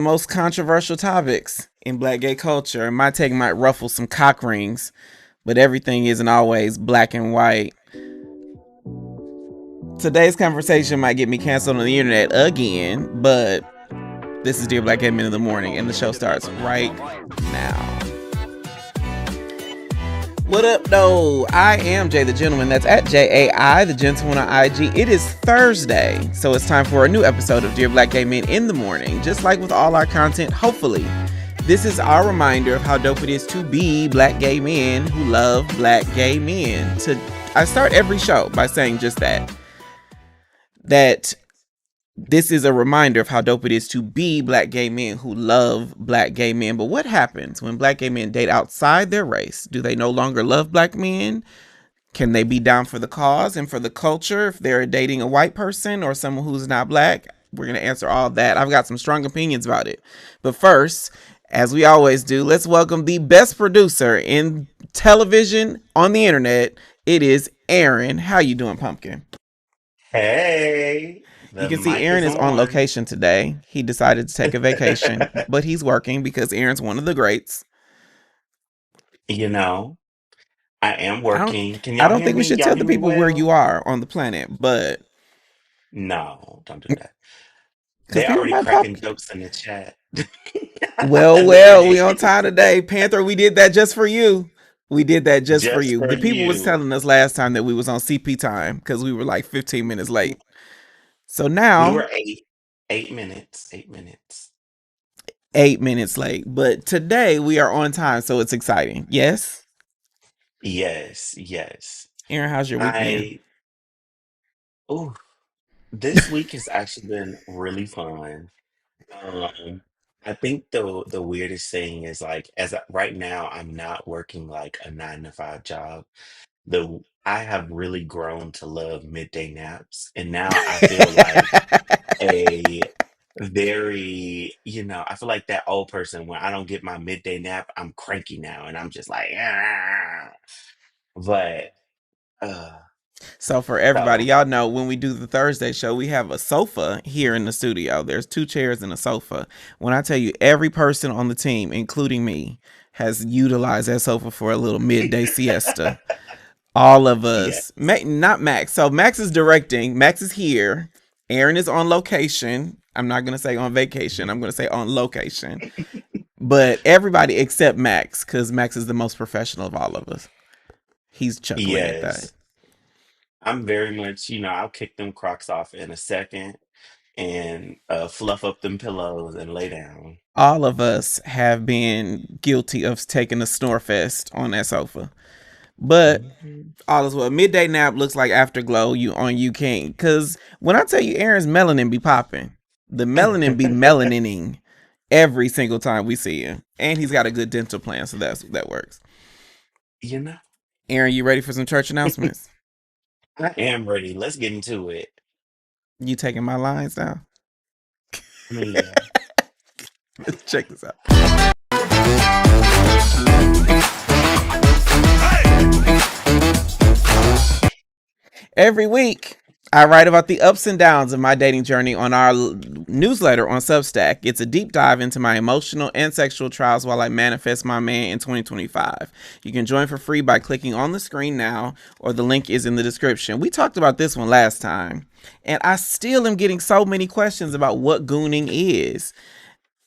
Most controversial topics in black gay culture. And my take might ruffle some cock rings, but everything isn't always black and white. Today's conversation might get me canceled on the internet again, but this is Dear Black Gay Men in the Morning, and the show starts right now. What up, though? I am Jay the Gentleman. That's at JAI, the Gentleman on IG. It is Thursday, so it's time for a new episode of Dear Black Gay Men in the Morning. Just like with all our content, hopefully, this is our reminder of how dope it is to be black gay men who love black gay men. I start every show by saying just that this is a reminder of how dope it is to be black gay men who love black gay men. But what happens when black gay men date outside their race? Do they no longer love black men? Can they be down for the cause and for the culture if they're dating a white person or someone who's not black? We're going to answer all that. I've got some strong opinions about it. But first, as we always do, let's welcome the best producer in television on the internet. It is Aaron. How you doing, Pumpkin? Hey, You the can see mic Aaron is is on on. location today. He decided to take a vacation, but he's working because Aaron's one of the greats. You know, I am I don't working. Can I y'all don't hear think we me? should Y'all tell the hear me people where you well? are on the planet, but No, don't do that. because They people already might pop. cracking jokes in the chat. We Literally, on time today. Panther, we did that just for you. We did that just for just you. for The people was you. telling us last time that we was on CP time because we were like 15 minutes late. So We now were 8 minutes, 8 minutes. 8 minutes late. But today we are on time, so it's exciting. Yes? Yes, yes. Aaron, how's your week been? I, oh, this week has actually been really fun. Um, I think the weirdest thing is like right now I'm not working like a 9 to 5 job. The I have really grown to love midday naps, and now I feel like a I feel like that old person when I don't get my midday nap, I'm cranky now, and I'm just like, "Ah." But uh, So for everybody, so y'all know when we do the Thursday show, we have a sofa here in the studio. There's two chairs and a sofa. When I tell you every person on the team, including me, has utilized that sofa for a little midday siesta. All of us. yes, Not Max. So Max is directing. Max is here. Aaron is on location. I'm not going to say on vacation. I'm going to say on location. But everybody except Max, because Max is the most professional of all of us. He's chuckling at that. yes, I'm very much, I'll kick them Crocs off in a second and fluff up them pillows and lay down. All of us have been guilty of taking a snore fest on that sofa. But Mhm. all is well. Midday nap looks like afterglow you on you King. Cause when I tell you Aaron's melanin be popping, the melanin be melanining every single time we see him. And he's got a good dental plan, so that works. You know, Aaron, you ready for some church announcements? I am ready. Let's get into it. You taking my lines now? I mean, yeah. Let's check this out. Every week, I write about the ups and downs of my dating journey on our newsletter on Substack. It's a deep dive into my emotional and sexual trials while I manifest my man in 2025. You can join for free by clicking on the screen now, or the link is in the description. We talked about this one last time, and I still am getting so many questions about what gooning is.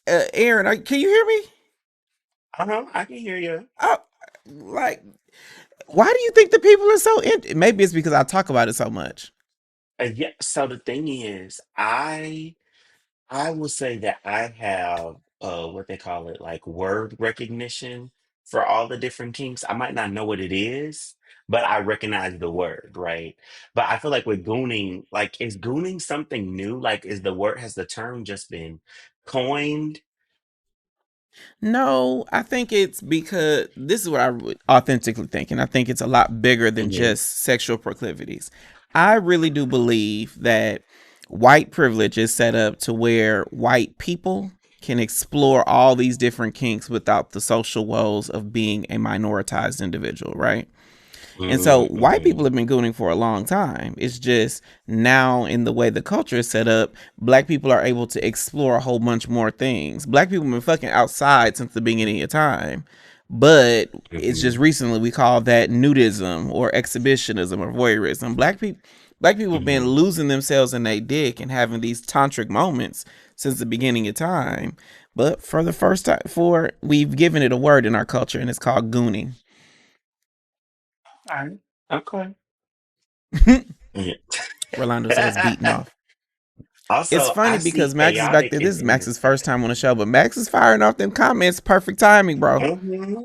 Aaron, can you hear me? Uh-huh, I can hear you. Oh, like, why do you think the people are so into? Maybe it's because I talk about it so much. Yeah, so the thing is, I will say that I have what they call it, like word recognition for all the different kinks. I might not know what it is, but I recognize the word, right? But I feel like with gooning, like is gooning something new? Like is the word has the term just been coined? No, I think it's because this is what I would authentically think, and I think it's a lot bigger than Hmm. just sexual proclivities. I really do believe that white privilege is set up to where white people can explore all these different kinks without the social woes of being a minoritized individual, right? And so white Mm-hmm. people have been gooning for a long time. It's just now in the way the culture is set up, black people are able to explore a whole bunch more things. Black people have been fucking outside since the beginning of time. But it's just Mm-hmm. recently we call that nudism or exhibitionism or voyeurism. Black people have been Mm-hmm. losing themselves in their dick and having these tantric moments since the beginning of time. But for the first time, we've given it a word in our culture, and it's called gooning. All right. Okay. Yeah. Rolando says beating off. It's Also, funny I see because Max is back chaotic there. This in is in this Max's first chat. time on the show, but Max is firing off them comments. Perfect timing, bro. Mm-hmm.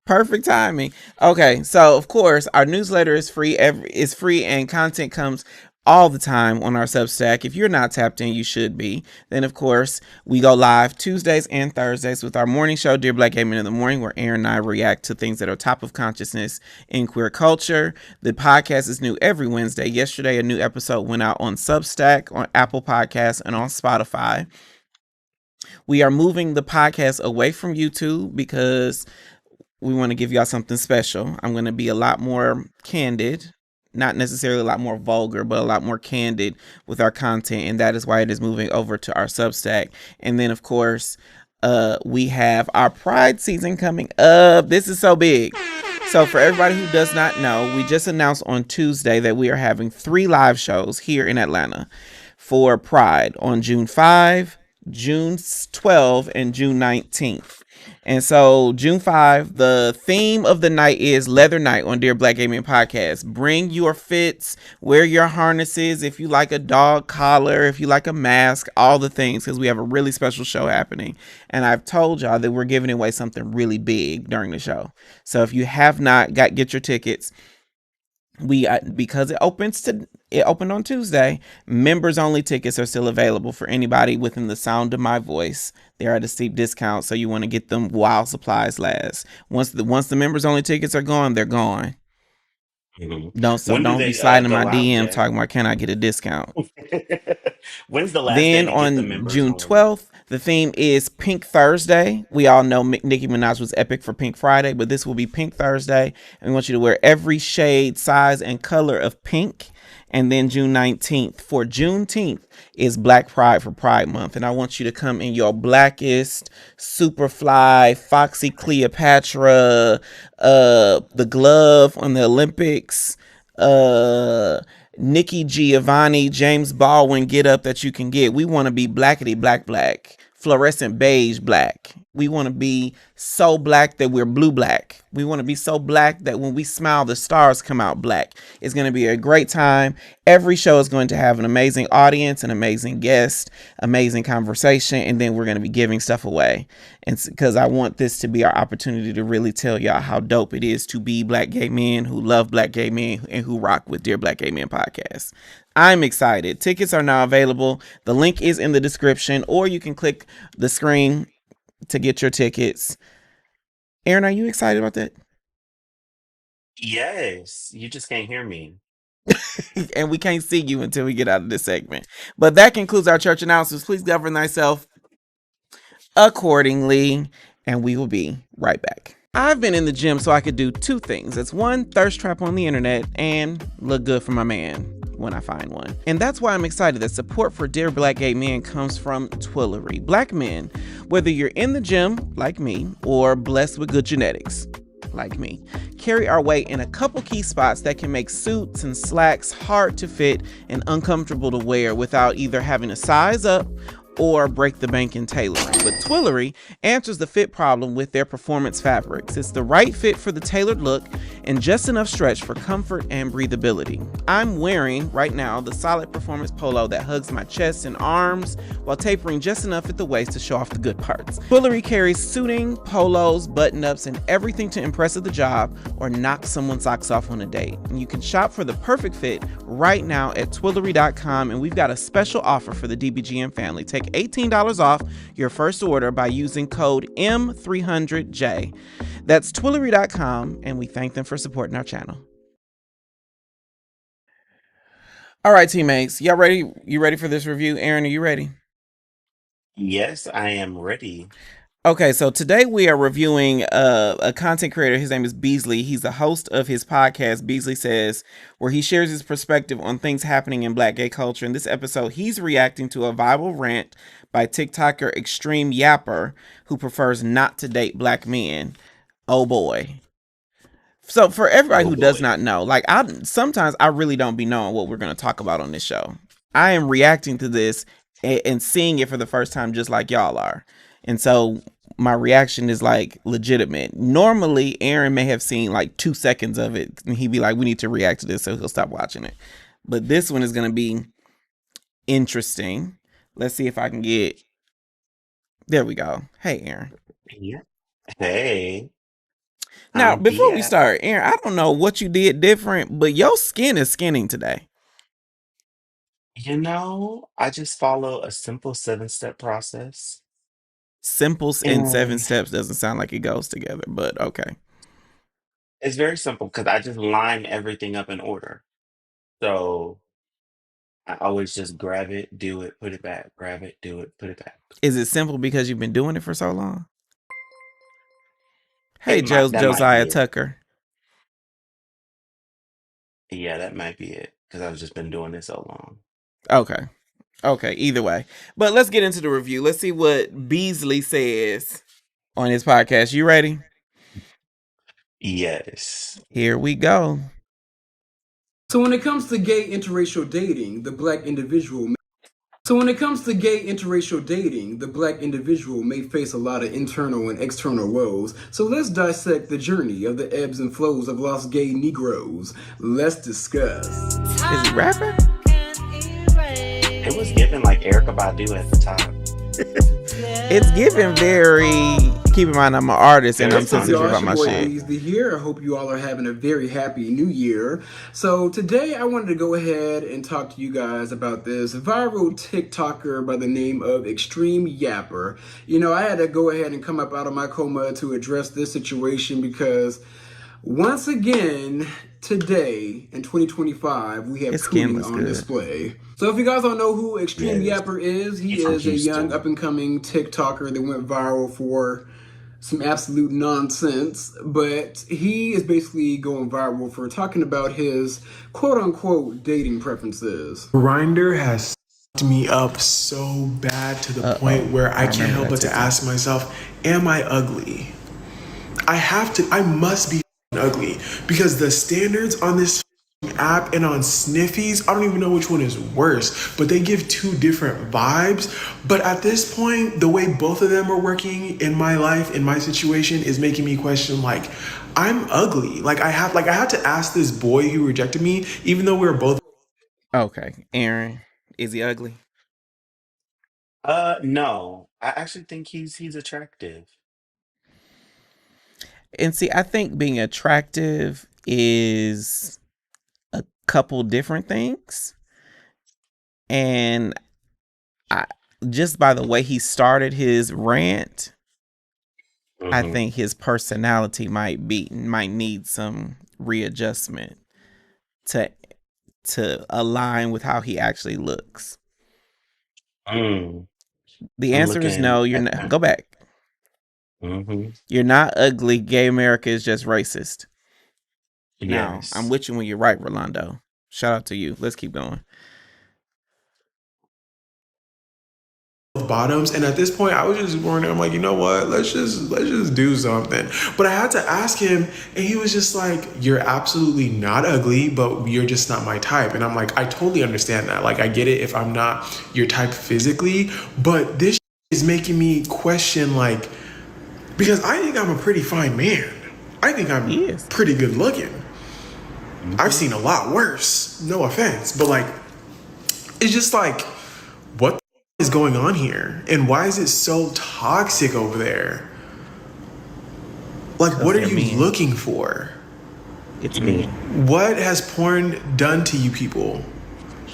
Perfect timing. Okay, so of course our newsletter is free. Is free, and content comes all the time on our Substack. If you're not tapped in, you should be. Then of course we go live Tuesdays and Thursdays with our morning show, Dear Black Gay Men in the Morning, where Aaron and I react to things that are top of consciousness in queer culture. The podcast is new every Wednesday. Yesterday, a new episode went out on Substack, on Apple Podcasts, and on Spotify. We are moving the podcast away from YouTube because we want to give y'all something special. I'm going to be a lot more candid, not necessarily a lot more vulgar, but a lot more candid with our content. And that is why it is moving over to our Substack. And then, of course, we have our Pride season coming up. This is so big. So, for everybody who does not know, we just announced on Tuesday that we are having 3 live shows here in Atlanta for Pride on June 5, June 12, and June 19th. And so June 5, the theme of the night is Leather Night on Dear Black Gay Men Podcast. Bring your fits, wear your harnesses if you like a dog collar, if you like a mask, all the things, because we have a really special show happening. And I've told y'all that we're giving away something really big during the show. So if you have not get your tickets, we because it opened on Tuesday. Members only tickets are still available for anybody within the sound of my voice. They're at a steep discount, so you want to get them while supplies last. Once the members only tickets are gone, they're gone. Mm-hmm. Don't When do be they sliding in my go out, DM Jay? talking about can I get a discount. When's the last day Then to get the on members June only? 12th, the theme is Pink Thursday. We all know Nicki Minaj was epic for Pink Friday, but this will be Pink Thursday. And we want you to wear every shade, size, and color of pink. And then June 19th for Juneteenth is Black Pride for Pride Month. And I want you to come in your blackest, Superfly, Foxy Cleopatra, the glove on the Olympics, uh Nikki Giovanni, James Baldwin get up that you can get. We want to be blackety black, fluorescent beige black. We want to be so black that we're blue black. We want to be so black that when we smile, the stars come out black. It's going to be a great time. Every show is going to have an amazing audience, an amazing guest, amazing conversation, and then we're going to be giving stuff away. And because I want this to be our opportunity to really tell y'all how dope it is to be black gay men who love black gay men and who rock with Dear Black Gay Men podcast. I'm excited. Tickets are now available. The link is in the description, or you can click the screen to get your tickets. Aaron, are you excited about that? Yes, you just can't hear me. And we can't see you until we get out of this segment. But that concludes our church announcements. Please govern thyself accordingly, and we will be right back. I've been in the gym so I could do two things. It's one, thirst trap on the internet, and look good for my man when I find one. And that's why I'm excited that support for Dear Black Gay Men comes from Twillery. Black men, whether you're in the gym, like me, or blessed with good genetics, like me, carry our weight in a couple key spots that can make suits and slacks hard to fit and uncomfortable to wear without either having to size up or break the bank in tailoring. But Twillery answers the fit problem with their performance fabrics. It's the right fit for the tailored look and just enough stretch for comfort and breathability. I'm wearing right now the solid performance polo that hugs my chest and arms while tapering just enough at the waist to show off the good parts. Twillery carries suiting, polos, button-ups, and everything to impress at the job or knock someone's socks off on a date. And you can shop for the perfect fit right now at Twillery.com, and we've got a special offer for the DBGM family. Take $18 off your first order by using code M300J. That's Twillery.com, and we thank them for supporting our channel. All right, teammates, y'all ready? You ready for this review? Aaron, are you ready? Yes, I am ready. Okay, so today we are reviewing a content creator. His name is Beasley. He's the host of his podcast, Beasley Says, where he shares his perspective on things happening in black gay culture. In this episode, he's reacting to a viral rant by TikToker Extreme Yapper, who prefers not to date black men. Oh boy. So for everybody Oh who does boy. not know, like I really don't be knowing what we're going to talk about on this show. I am reacting to this and seeing it for the first time just like y'all are. And so my reaction is like legitimate. Normally Aaron may have seen like 2 seconds of it and he'd be like, we need to react to this, so he'll stop watching it. But this one is going to be interesting. Let's see if I can get, there we go. Hey Aaron. Yeah. Hey, Now, I'm before we BF. start, Aaron, I don't know what you did different, but your skin is skinning today. I just follow a simple 7-step process. Simple and seven And steps doesn't sound like it goes together, but okay. it's very simple because I just line everything up in order. So I always just grab it, do it, put it back, grab it, do it, put it back. Is it simple because you've been doing it for so long? Hey, That might Josiah be it. Tucker. Yeah, that might be it because I've just been doing it so long. Okay. Okay, either way. But let's get into the review. Let's see what Beasley says on his podcast. You ready? Yes. Here we go. So when it comes to gay interracial dating, the black individual so when it comes to gay interracial dating, the black individual may face a lot of internal and external woes. So let's dissect the journey of the ebbs and flows of lost gay Negroes. Let's discuss. Is he rapping? It was given like Erica Badu at the top. It's giving very. Keep in mind, I'm an artist and Very I'm What's up, sensitive y'all? conscious. It's about your my boy shit. Beasley here. I hope you all are having a very happy new year. So today I wanted to go ahead and talk to you guys about this viral TikToker by the name of Extreme Yapper. I had to go ahead and come up out of my coma to address this situation because once again, today in 2025, we have His skin cooning looks on good. display. So if you guys don't know who Extreme Yes. Yapper is, he He's from is a young Houston. up and coming TikToker that went viral for some absolute nonsense, but he is basically going viral for talking about his quote unquote dating preferences. Grinder has me up so bad to the point where I I can't remember help that but to TikTok. ask myself, am I ugly? I must be ugly because the standards on this app and on Sniffies, I don't even know which one is worse, but they give two different vibes. But at this point, the way both of them are working in my life, in my situation, is making me question like, I'm ugly. I had to ask this boy who rejected me, even though we were both. Okay, Aaron, is he ugly? No. I actually think he's attractive. And see, I think being attractive is a couple different things. And I, just by the way he started his rant, I Hmm. think his personality might need some readjustment to align with how he actually looks. Mm. The I'm answer is looking no. You're at not. that. Go back. Hmm. You're not ugly. Gay America is just racist. Now, I'm Yes. with you when you're right, Rolando. Shout out to you. Let's keep going. Bottoms, and at this point I was just wondering, I'm like, you know what, let's just do something. But I had to ask him, and he was just like, you're absolutely not ugly, but you're just not my type. And I'm like, I totally understand that. Like, I get it if I'm not your type physically, but this is making me question, like, because I think I'm a pretty fine man. I think I'm He is. pretty good looking. I've Hmm. seen a lot worse, no offense, but like, it's just like, what is going on here? And why is it so toxic over there? Like, Because what are they're you men. looking for? It's Mm. men. What has porn done to you people?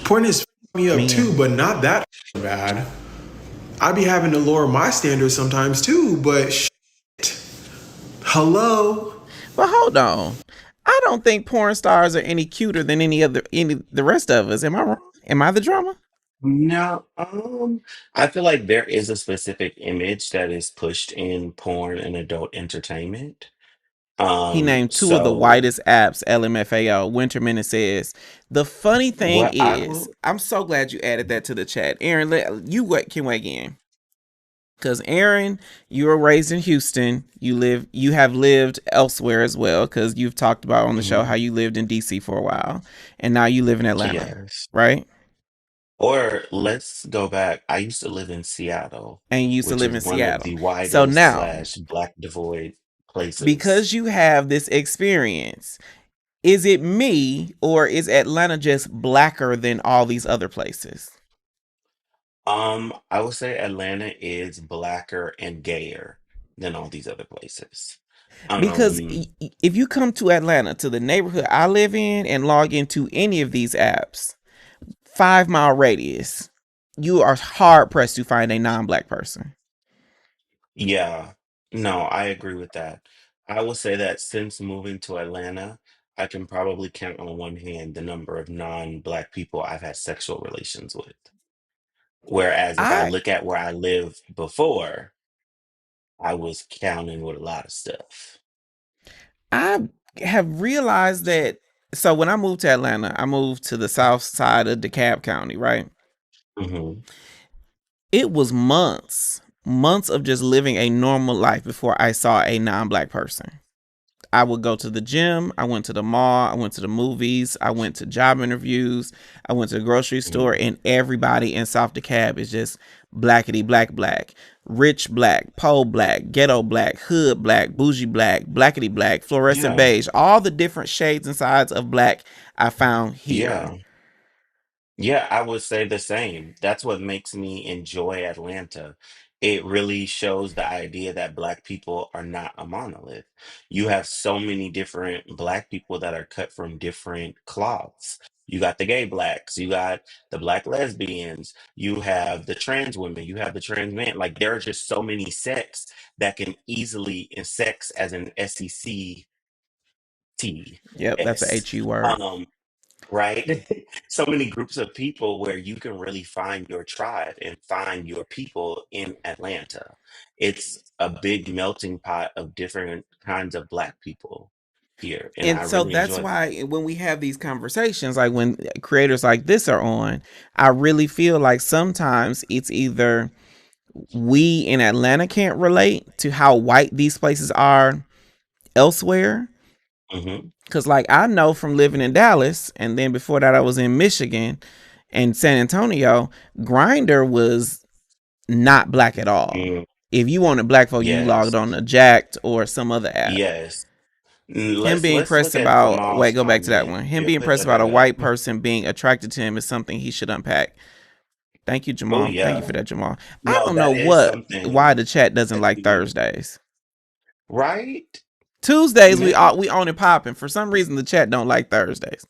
Porn has me up too, Men. but not that bad. I be having to lower my standards sometimes too, but hello? But hold on. I don't think porn stars are any cuter than any the rest of us. Am I wrong? Am I the drama? No, I feel like there is a specific image that is pushed in porn and adult entertainment. He named two of the So whitest apps, LMFAO. Winterman says, the funny thing what I is, will, I'm so glad you added that to the chat. Aaron, can weigh in. Because Aaron, you were raised in Houston. You have lived elsewhere as well. Because you've talked about on the show how mhm, you lived in DC for a while, and now you live in Atlanta, yes. right? Or let's go back. I used to live in Seattle, And you used to which live is in one of Seattle. the So whitest now, slash black devoid places. because you have this experience, is it me or is Atlanta just blacker than all these other places? I would say Atlanta is blacker and gayer than all these other places. Because Um, if you come to Atlanta, to the neighborhood I live in, and log into any of these apps, 5 mile radius, you are hard pressed to find a non-black person. yeah, no, I agree with that. I will say that since moving to Atlanta, I can probably count on one hand the number of non-black people I've had sexual relations with. Whereas if I I look at where I lived before, I was counting with a lot of stuff. I have realized that. So when I moved to Atlanta, I moved to the south side of DeKalb County, right? Hmm. It was months of just living a normal life before I saw a non-black person. I would go to the gym. I went to the mall. I went to the movies. I went to job interviews. I went to the grocery store, Hmm. and everybody in South DeKalb is just blackety black black, rich black, poor black, ghetto black, hood black, bougie black, blackety black, fluorescent Yeah, beige. All the different shades and sides of black I found here. yeah. Yeah, I would say the same. That's what makes me enjoy Atlanta. It really shows the idea that Black people are not a monolith. You have so many different Black people that are cut from different cloths. You got the gay Blacks, you got the Black lesbians, you have the trans women, you have the trans men. Like there are just so many sects that can easily, and sex as an SECT, Yep, that's a S. HU word. Um, right? So many groups of people where you can really find your tribe and find your people in Atlanta. It's a big melting pot of different kinds of Black people here, and And I so really that's enjoy that. why when we have these conversations, like when creators like this are on, I really feel like sometimes it's either we in Atlanta can't relate to how white these places are elsewhere. Hmm. Cause like I know from living in Dallas, and then before that I was in Michigan and San Antonio, Grinder was not black at all. Mm, If you wanted black folk, you logged yes, on to Jacked or some other app. yes. Him being Let's pressed look at about, wait, Jamal's go back to that comment. one. Him Yeah, being put pressed that about back a up. white person being attracted to him is something he should unpack. Thank you, Oh Jamal. Thank you yeah, for that, Jamal. I no, don't know that is why something the chat doesn't that like you need, Thursdays. right? Tuesdays Maybe we on it popping. For some reason the chat don't like Thursdays.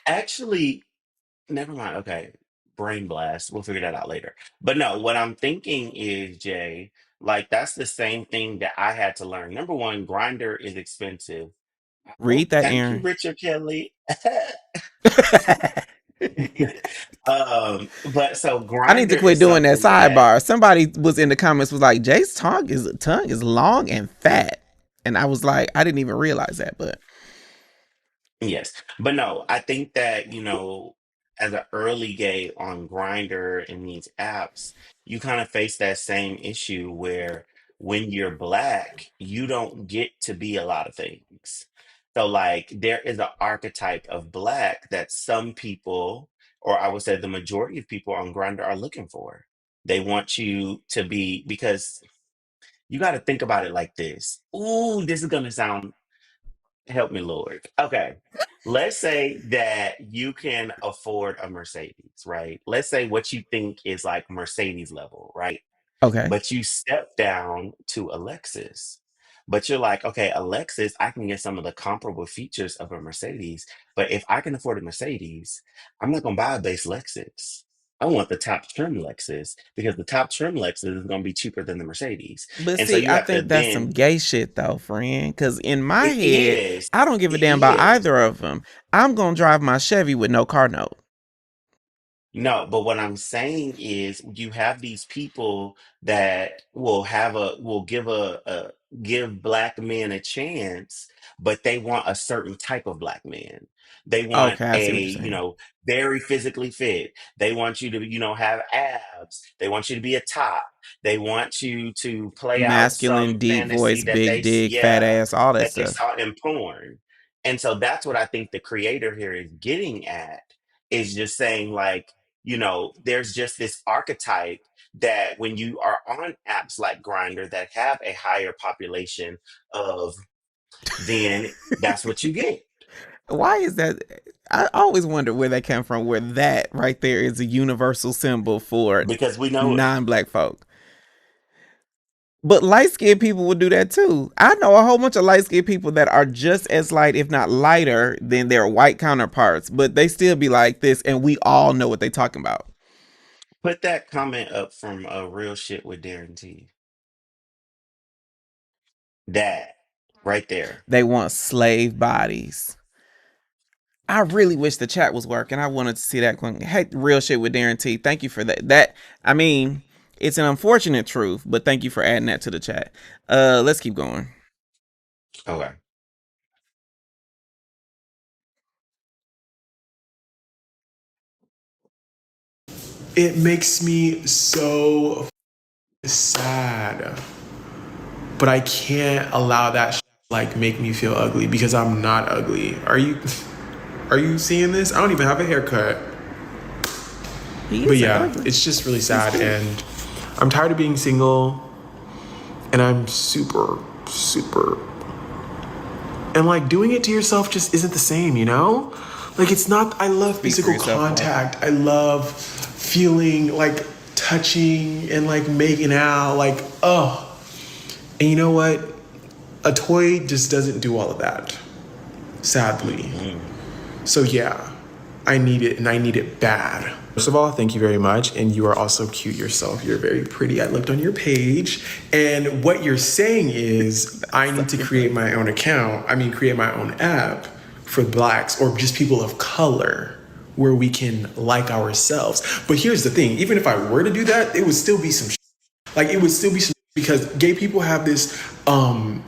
actually. Never mind. Okay. Brain blast. We'll figure that out later. But no, what I'm thinking is, Jay, like that's the same thing that I had to learn. Number one, grinder is expensive. Oh, Read that, thank you, Aaron. Richard Kelly. But so I need to grinder quit is doing that something that, sidebar. Somebody was in the comments was like, Jay's tongue is long and fat. And I was like, I didn't even realize that, but yes. But no, I think that, as an early gay on Grinder and these apps, you kind of face that same issue where when you're black, you don't get to be a lot of things. So like there is an archetype of black that some people, or I would say the majority of people on Grinder are looking for. They want you to be, because you got to think about it like this. Ooh, this is gonna sound, help me, Lord. Okay. Let's say that you can afford a Mercedes, right? Let's say what you think is like Mercedes level, right? okay. But you step down to a Lexus. But you're like, okay, a Lexus, I can get some of the comparable features of a Mercedes. But if I can afford a Mercedes, I'm not going to buy a base Lexus. I want the top trim Lexus because the top trim Lexus is going to be cheaper than the Mercedes. But And so see, you I have to think that's some then, gay shit though, friend. Cause in my it head, is, I don't give a it damn about is. either of them. I'm gonna drive my Chevy with no car note. No, but what I'm saying is you have these people that will give black men a chance, but they want a certain type of black man. They want Okay, I see a, what you're saying. very physically fit. They want you to, have abs. They want you to be a top. They want you to play out Masculine, some deep fantasy voice, that big dick, fat ass, all that that they stuff. saw in porn. And so that's what I think the creator here is getting at, is just saying like, there's just this archetype that when you are on apps like Grinder that have a higher population of, then that's what you get. Why is that? I always wonder where that came from. Where that right there is a universal symbol for Because we know it. non-black folk. But light skinned people would do that too. I know a whole bunch of light skinned people that are just as light, if not lighter, than their white counterparts, but they still be like this, and we all know what they talking about. Put that comment up from Real Shit with Darren T. That right there. They want slave bodies. I really wish the chat was working. I wanted to see that. Hey, real shit with Darren T. Thank you for that. I mean, it's an unfortunate truth, but thank you for adding that to the chat. Let's keep going. Okay. It makes me so sad, but I can't allow that like make me feel ugly because I'm not ugly. Are you seeing this? I don't even have a haircut. He But isn't yeah, ugly. it's just really He's sad, cute. and I'm tired of being single, and I'm super super and like doing it to yourself just isn't the same, you know? Like it's not. I love Speak for physical yourself, bro. contact. I love feeling like touching and like making out, like oh. And you know what? A toy just doesn't do all of that, sadly. Mm-mm. So yeah, I need it, and I need it bad. First of all, thank you very much, and you are also cute yourself. You're very pretty. I looked on your page, and what you're saying is I need to Sucking create my my own account. I mean, create my own app for blacks or just people of color where we can like ourselves. But here's the thing: even if I were to do that, it would still be some like it would still be some because gay people have this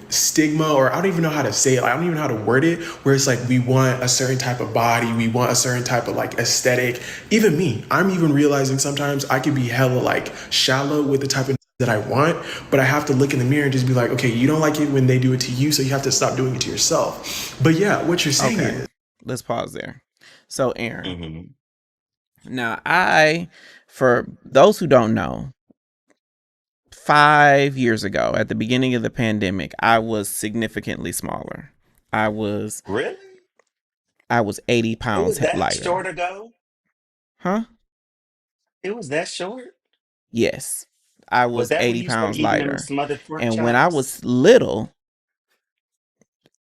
stigma, or I don't even know how to say it. Like, I don't even know how to word it, where it's like we want a certain type of body, we want a certain type of like aesthetic. Even me, I'm even realizing sometimes I could be hella like shallow with the type of that I want, but I have to look in the mirror and just be like, okay, you don't like it when they do it to you, so you have to stop doing it to yourself. But yeah, what you're saying Okay, is let's pause there. So, Aaron, Mm-hmm. now for those who don't know, 5 years ago, at the beginning of the pandemic, I was significantly smaller. I was Really? I was 80 It pounds was that lighter. short ago? Huh? It was that short? Yes. I Was was that when 80 you started pounds eating them lighter. smothered pork And when I chops? was little,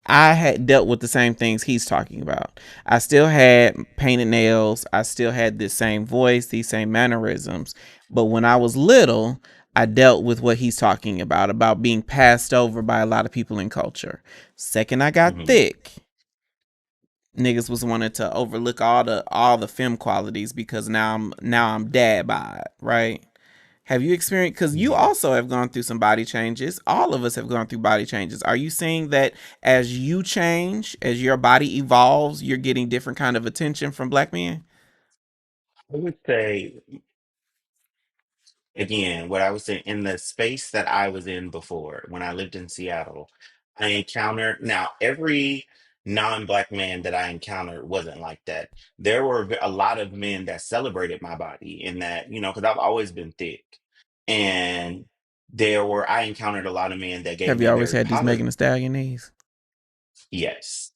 I had dealt with the same things he's talking about. I still had painted nails. I still had this same voice, these same mannerisms. But when I was little, I dealt with what he's talking about being passed over by a lot of people in culture. Second, I got Mm-hmm. thick. Niggas was wanting to overlook all the femme qualities because now I'm dad bod, right? Have you experienced, because you Mm-hmm. also have gone through some body changes. All of us have gone through body changes. Are you seeing that as you change, as your body evolves, you're getting different kind of attention from black men? I would say, again, what I was saying, in the space that I was in before, when I lived in Seattle, I encountered, now every non-black man that I encountered wasn't like that. There were a lot of men that celebrated my body, in that, because I've always been thick. And I encountered a lot of men that gave Have you me always very had these positive, Megan Thee Stallion knees? yes.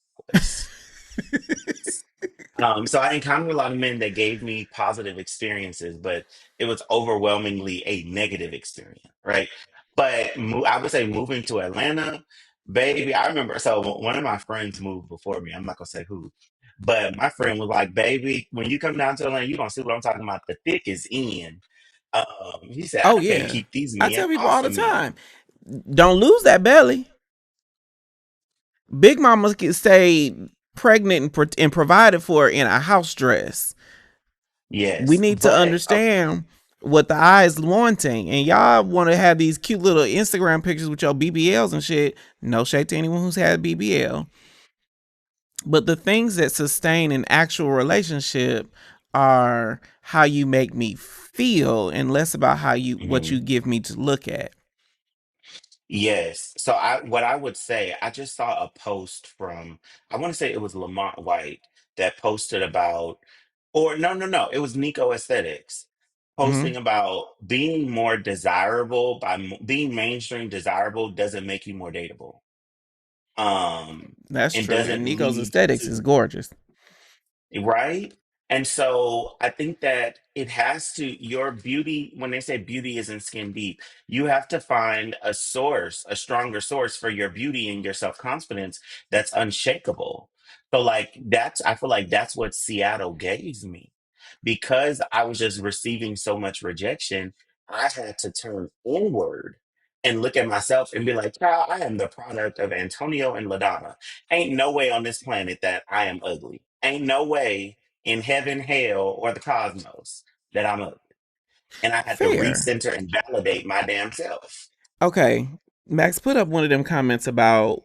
So I encountered a lot of men that gave me positive experiences, but it was overwhelmingly a negative experience, right? But I would say moving to Atlanta, baby, I remember. So one of my friends moved before me. I'm not gonna say who, but my friend was like, "Baby, when you come down to Atlanta, you're gonna see what I'm talking about. The thick is in." He said, Oh "I can't yeah. keep these I men tell people all off the of me." time, don't lose that belly. Big Mama get stay pregnant and provided for in a house dress. We Yes, need to but understand what the eye is wanting. And y'all want to have these cute little Instagram pictures with your BBLs and shit. No shade to anyone who's had BBL. But the things that sustain an actual relationship are how you make me feel and less about how you what you mhm. give me to look at. Yes. So I what I would say, I just saw a post from, I want to say it was Lamont White that posted about, or no, no, no, it was Nico Aesthetics Hmm. posting about being more desirable being mainstream desirable doesn't make you more dateable. Um That's and true. And doesn't Nico's lead aesthetics is to, gorgeous. right? And so I think that it has to, your beauty, when they say beauty isn't skin deep, you have to find a source, a stronger source for your beauty and your self confidence that's unshakable. So, like, that's, I feel like that's what Seattle gave me. Because I was just receiving so much rejection, I had to turn inward and look at myself and be like, child, I am the product of Antonio and LaDonna. Ain't no way on this planet that I am ugly. Ain't no way in heaven, hell, or the cosmos that I'm ugly. And I had to Fair. recenter and validate my damn self. Okay. Max, put up one of them comments about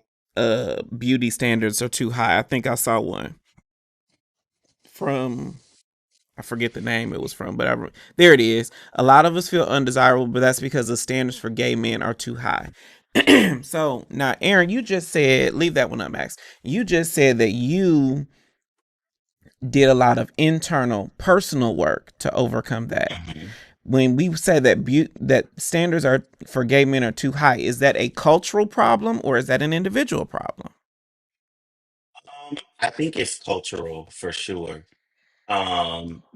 beauty standards are too high. I think I saw one from I forget the name it was from, but there it is. A lot of us feel undesirable, but that's because the standards for gay men are too high. So now, Aaron, you just said, leave that one up, Max. You just said that you did a lot of internal, personal work to overcome that. Mhm. When we say that that standards are for gay men are too high, is that a cultural problem or is that an individual problem? I think it's cultural for sure.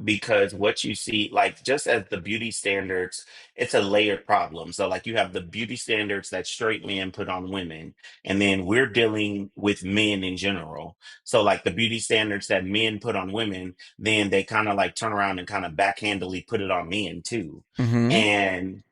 Because what you see, like, just as the beauty standards, it's a layered problem. So like you have the beauty standards that straight men put on women, and then we're dealing with men in general. So like the beauty standards that men put on women, then they kind of like turn around and kind of backhandedly put it on men too. Mm-hmm. And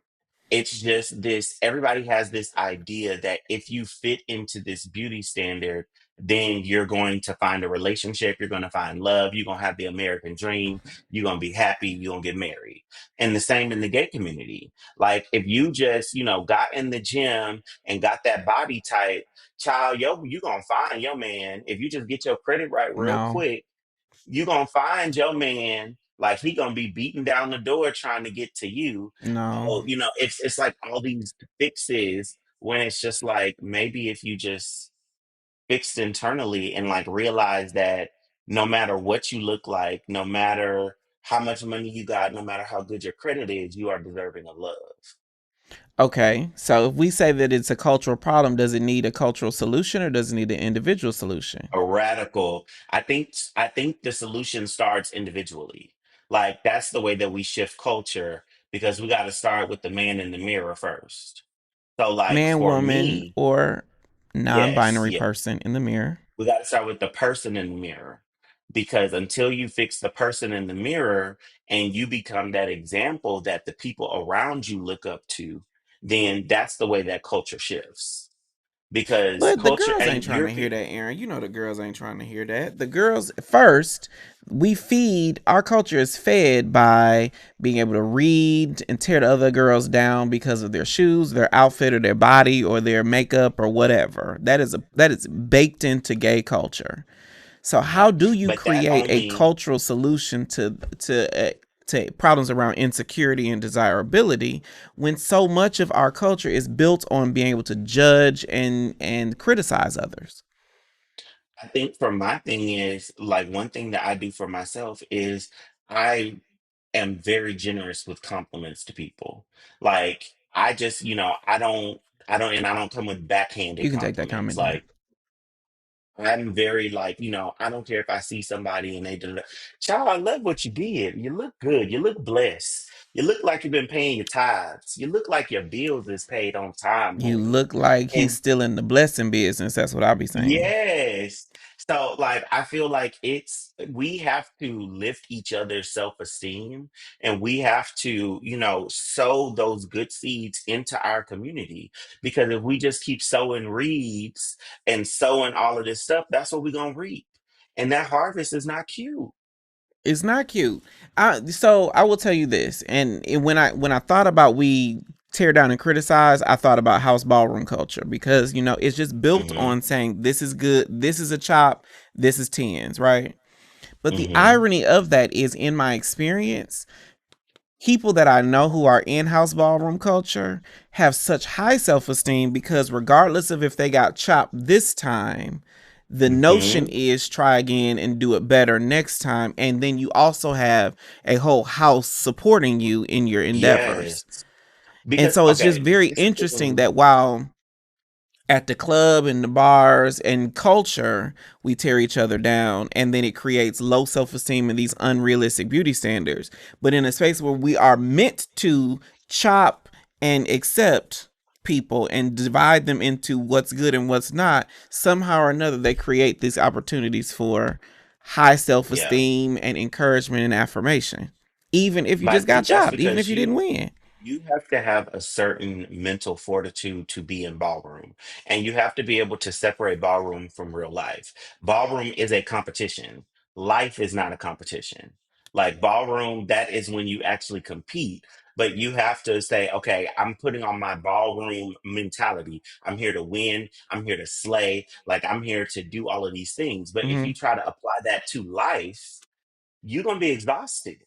it's just this, everybody has this idea that if you fit into this beauty standard, then you're going to find a relationship, you're going to find love, you're going to have the American dream, you're going to be happy, you're going to get married. And the same in the gay community. Like if you just, got in the gym and got that body type, child, yo, you're going to find your man. If you just get your credit right real No, quick, you gonna find your man, like he gonna be beating down the door trying to get to you. no. Oh, it's like all these fixes when it's just like maybe if you just fixed internally and like realize that no matter what you look like, no matter how much money you got, no matter how good your credit is, you are deserving of love. Okay, so if we say that it's a cultural problem, does it need a cultural solution or does it need an individual solution? A radical. I think the solution starts individually. Like that's the way that we shift culture, because we got to start with the man in the mirror first. So like Man, for woman, me, or non yes, binary yeah, person in the mirror. we got to start with the person in the mirror, because until you fix the person in the mirror and you become that example that the people around you look up to, then that's the way that culture shifts. Because But the culture, girls ain't and trying you're to hear that, Aaron. You know the girls ain't trying to hear that. The girls first, we feed our culture is fed by being able to read and tear the other girls down because of their shoes, their outfit, or their body, or their makeup, or whatever. That is baked into gay culture. So how right, do you but that create a only cultural solution to problems around insecurity and desirability when so much of our culture is built on being able to judge and criticize others? I think for my thing is like one thing that I do for myself is I am very generous with compliments to people. Like I just, and I don't come with You backhanded can take that compliments. comment down. Like I'm very like, I don't care if I see somebody and they do, child, I love what you did. You look good. You look blessed. You look like you've been paying your tithes. You look like your bills is paid on time, You honey. look like he's And still in the blessing business. That's what I'll be saying. yes. So like I feel like we have to lift each other's self-esteem, and we have to, sow those good seeds into our community, because if we just keep sowing reeds and sowing all of this stuff, that's what we're gonna reap. And that harvest is not cute. It's not cute. So I will tell you this, and when I thought about we tear down and criticize, I thought about house ballroom culture because it's just built Mm-hmm. on saying this is good, this is a chop, this is tens, right? But the Mm-hmm. irony of that is, in my experience, people that I know who are in house ballroom culture have such high self esteem because regardless of if they got chopped this time, the notion Mm-hmm. is try again and do it better next time. And then you also have a whole house supporting you in your endeavors. Yes. And Because so it's just okay, very this is the interesting thing. that while at the club and the bars and culture, we tear each other down, and then it creates low self-esteem and these unrealistic beauty standards. But in a space where we are meant to chop and accept people and divide them into what's good and what's not, somehow or another they create these opportunities for high Yeah. self-esteem and encouragement and affirmation, even if you But I just got think that's chopped, even if because you didn't win. you have to have a certain mental fortitude to be in ballroom, and you have to be able to separate ballroom from real life. Ballroom is a competition. Life is not a competition. Like ballroom, that is when you actually compete. But you have to say, okay, I'm putting on my ballroom mentality. I'm here to win. I'm here to slay. Like I'm here to do all of these things. But if you Hmm. try to apply that to life, you're gonna be exhausted.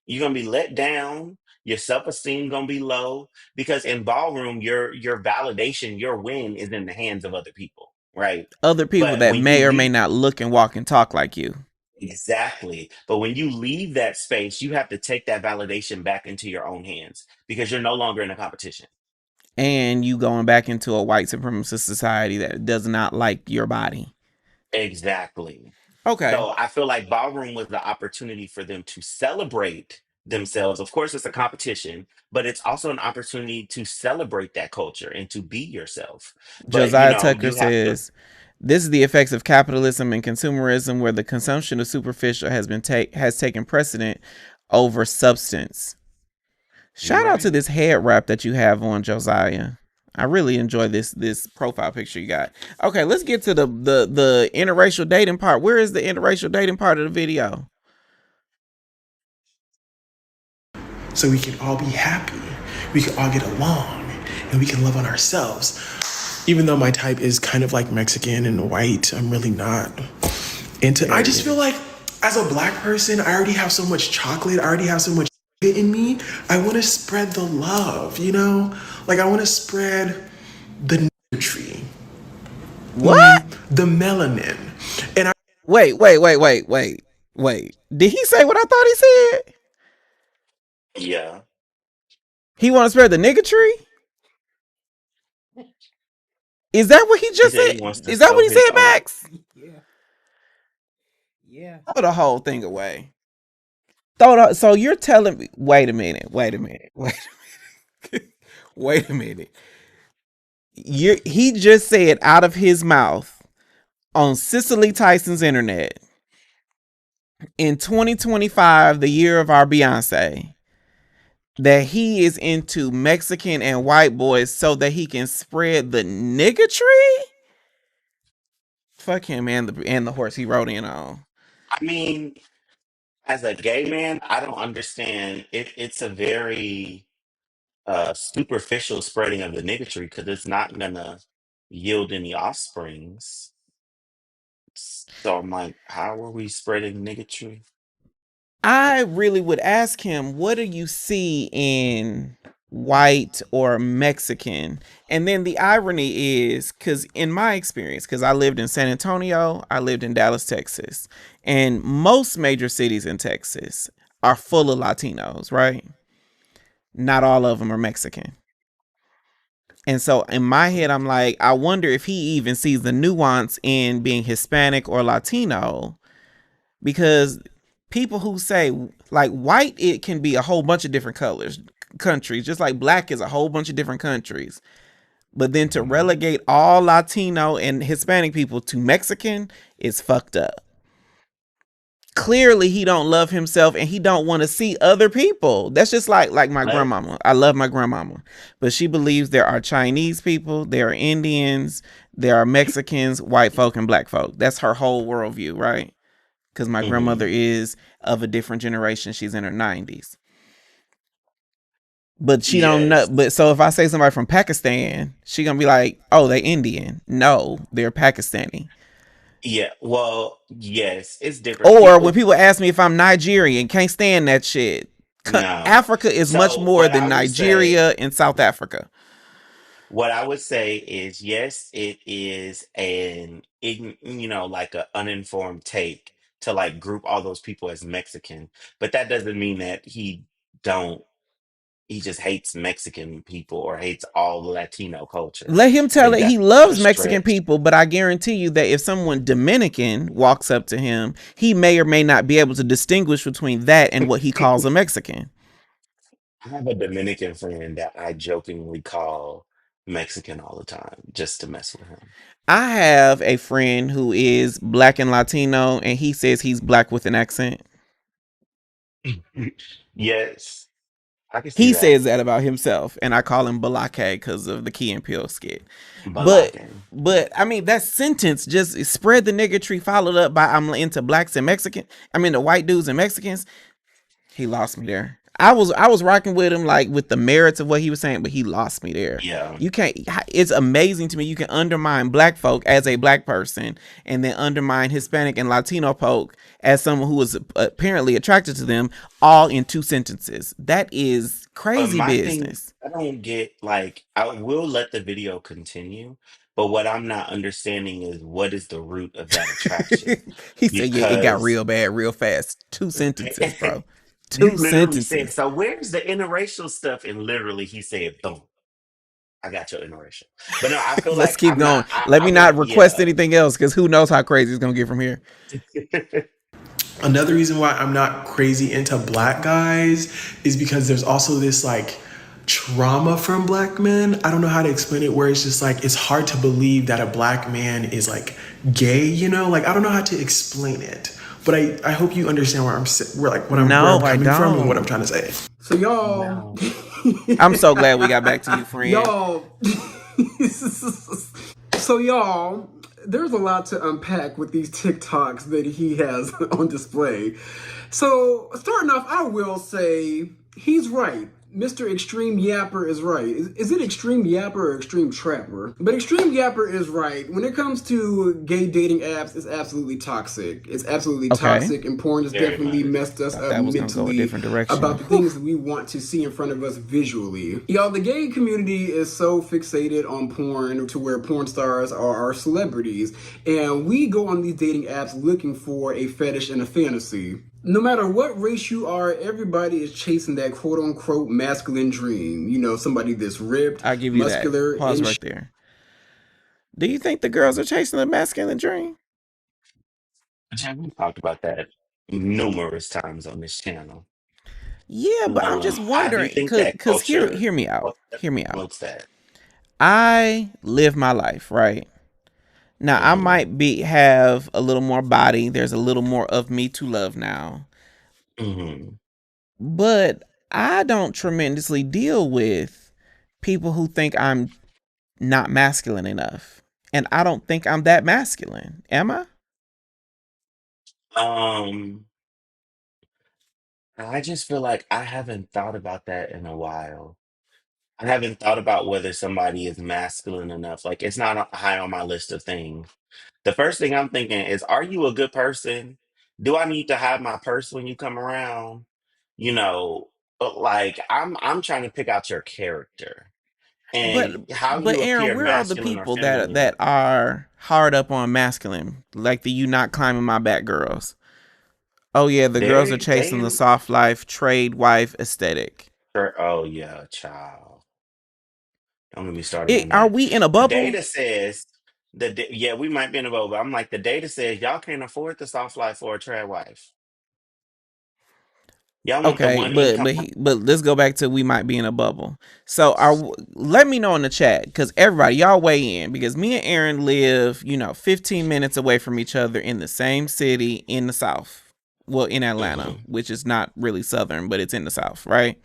You're gonna be let down. Your self-esteem gonna be low because in ballroom, your validation, your win is in the hands of other people, right? Other people But that when you may or may leave, not look and walk and talk like you. exactly. But when you leave that space, you have to take that validation back into your own hands because you're no longer in a competition. And you going back into a white supremacist society that does not like your body. Exactly. Okay. So I feel like ballroom was the opportunity for them to celebrate themselves. Of course, it's a competition, but it's also an opportunity to celebrate that culture and to be yourself. But Josiah Tucker you have to says, this is the effects of capitalism and consumerism where the consumption of superficial has taken precedent over substance. you Shout out to right. this head wrap that you have on, Josiah. I really enjoy this profile picture you got. Okay, let's get to the interracial dating part. Where is the interracial dating part of the video? So we can all be happy, we can all get along, and we can love on ourselves. Even though my type is kind of like Mexican and white, I'm really not into. I just feel Period. like as a black person, I already have so much chocolate. I already have so much in me. I want to spread the love, you know? Like I want to spread the tree, What? the melanin. And I Wait. Did he say what I thought he said? Yeah. He want to spread the nigga tree? Is that what he He just said he said? wants to Is that sow what he his said, own. Max? Yeah, yeah. Throw the whole thing away. Throw the, so you're telling me? Wait a minute. He just said out of his mouth on Cicely Tyson's internet in 2025, the year of our Beyonce, that he is into Mexican and white boys so that he can spread the niggatry. Fuck him and the horse he rode in on. I mean, as a gay man, I don't understand. It's a very superficial spreading of the niggatry because it's not gonna yield any offsprings. So I'm like, how are we spreading niggatry? I really would ask him, what do you see in white or Mexican? And then the irony is, because in my experience, because I lived in San Antonio, I lived in Dallas, Texas, and most major cities in Texas are full of Latinos, right? Not all of them are Mexican. And so in my head, I'm like, I wonder if he even sees the nuance in being Hispanic or Latino, because people who say like white, it can be a whole bunch of different colors, countries, just like black is a whole bunch of different countries. But then to Mhm. relegate all Latino and Hispanic people to Mexican is fucked up. Clearly he don't love himself and he don't want to see other people. That's just like my But grandmama. I love my grandmama, but she believes there are Chinese people, there are Indians, there are Mexicans, white folk, and black folk. That's her whole worldview, right? because my grandmother Hmm. is of a different generation. She's in her 90s. But she don't know. Yes. But so if I say somebody from Pakistan, she gonna be like, "Oh, they Indian." No, they're Pakistani. Yeah. Well, yes, it's different. Or when People, people ask me if I'm Nigerian, can't stand that shit. no. Africa is much So more than Nigeria and South Africa. what I would say is, yes, it is like a uninformed take to like group all those people as Mexican, but that doesn't mean that don't, he just hates Mexican people or hates all the Latino culture. Let him I tell think it. that's He a loves Mexican stretch. people, but I guarantee you that if someone Dominican walks up to him, he may or may not be able to distinguish between that and what he calls a Mexican. I have a Dominican friend that I jokingly call Mexican all the time just to mess with him. I have a friend who is black and Latino, and he says he's black with an accent. Yes, I can see He that. says that about himself, and I call him Balake because of the Key and Peele skit. But Balake. I mean that sentence just spread the niggatry followed up by I'm into blacks and Mexican. I mean the white dudes and Mexicans. He lost me there. I was rocking with him like with the merits of what he was saying, but he lost me there. Yeah. You can't. It's amazing to me. You can undermine black folk as a black person, and then undermine Hispanic and Latino folk as someone who was apparently attracted to them, all in 2 sentences. That is But crazy my thing, business. I don't get like, I will let the video continue, but what I'm not understanding is what is the root of that attraction? He said, "Yeah, it got Because real bad real fast. 2 sentences, bro. you Two literally said, sentences." so where's the interracial stuff? And literally he said, boom, I got your interracial. But no, I feel Let's like keep going. Let I me want, not request yeah. anything else because who knows how crazy it's gonna get from here. Another reason why I'm not crazy into black guys is because there's also this like trauma from black men. I don't know how to explain it, where it's just like it's hard to believe that a black man is like gay, you know? Like I don't know how to explain it. But I hope you understand where like where I'm No, I coming from and what I'm don't. trying to say. So y'all, No. I'm so glad we got back to you, friend. y'all, so y'all, there's a lot to unpack with these TikToks that he has on display. So starting off, I will say he's right. Mr. Extreme Yapper is right. Is it Extreme Yapper or Extreme Trapper? But Extreme Yapper is right. When it comes to gay dating apps, it's absolutely toxic. It's absolutely Okay. toxic, and porn has Very definitely much. messed us Thought up that was gonna go a mentally different direction. about the Whew. things that we want to see in front of us visually. Y'all, the gay community is so fixated on porn to where porn stars are our celebrities, and we go on these dating apps looking for a fetish and a fantasy. No matter what race you are, everybody is chasing that quote unquote masculine dream. You know, somebody that's ripped, I'll give you that. muscular, Pause in right there. Do you think the girls are chasing the masculine dream? Jack, we talked about that numerous times on this channel. Yeah, but I'm just I do wondering, think that cause culture, hear me out. culture Hear me out. promotes that. I live my life, right? Now I Hmm. might be have a little more body. There's a little more of me to love now. Hmm. But I don't tremendously deal with people who think I'm not masculine enough. And I don't think I'm that masculine. Am I? Um, I just feel like I haven't thought about that in a while. I haven't thought about whether somebody is masculine enough. Like, it's not high on my list of things. The first thing I'm thinking is, are you a good person? Do I need to hide my purse when you come around? You know, like I'm trying to pick out your character But and how but you Aaron, appear where are the masculine or people that feminine. are hard up on masculine, like the you not climbing my back girls? Oh yeah, the girls are chasing the They soft life, trade wife aesthetic. oh yeah, child. Don't get me started on Are that. we in a The bubble? data says yeah, we might be in a boat, but I'm like, the data says y'all can't afford the soft life for a trad wife. Y'all want the Okay, one income. but let's go back to we might be in a bubble. So let me know in the chat because everybody y'all weigh in because me and Aaron live 15 minutes away from each other in the same city in the South. Well, in Atlanta, Hmm. which is not really Southern, but it's in the South, right?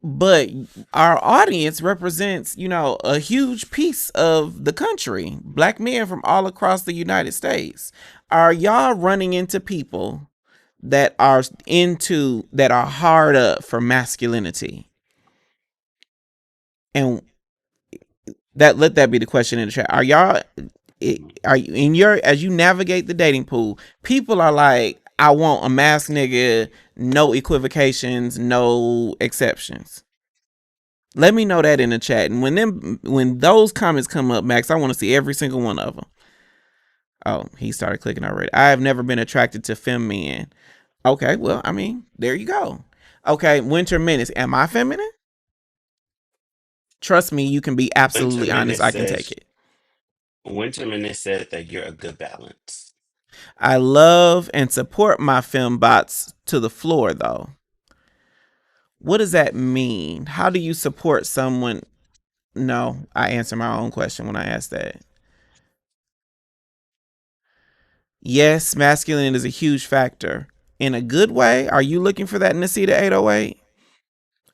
but our audience represents, a huge piece of the country. Black men from all across the United States. Are y'all running into people that are hard up for masculinity? And let that be the question in the chat. Are y'all are you in your as you navigate the dating pool, people are like, I want a mask nigga, no equivocations, no exceptions. Let me know that in the chat. And when those comments come up, Max, I want to see every single one of them. Oh, he started clicking already. I have never been attracted to femme men. Okay, well, I mean, there you go. Okay, Winter Menace. Am I feminine? Trust me, you can be Winter absolutely honest. Menace I can take says it. Winterman said that you're a good balance. I love and support my fembots to the floor, though. What does that mean? How do you support someone? No, I answer my own question when I ask that. Yes, masculine is a huge factor. In a good way, are you looking for that in the Cedar 808?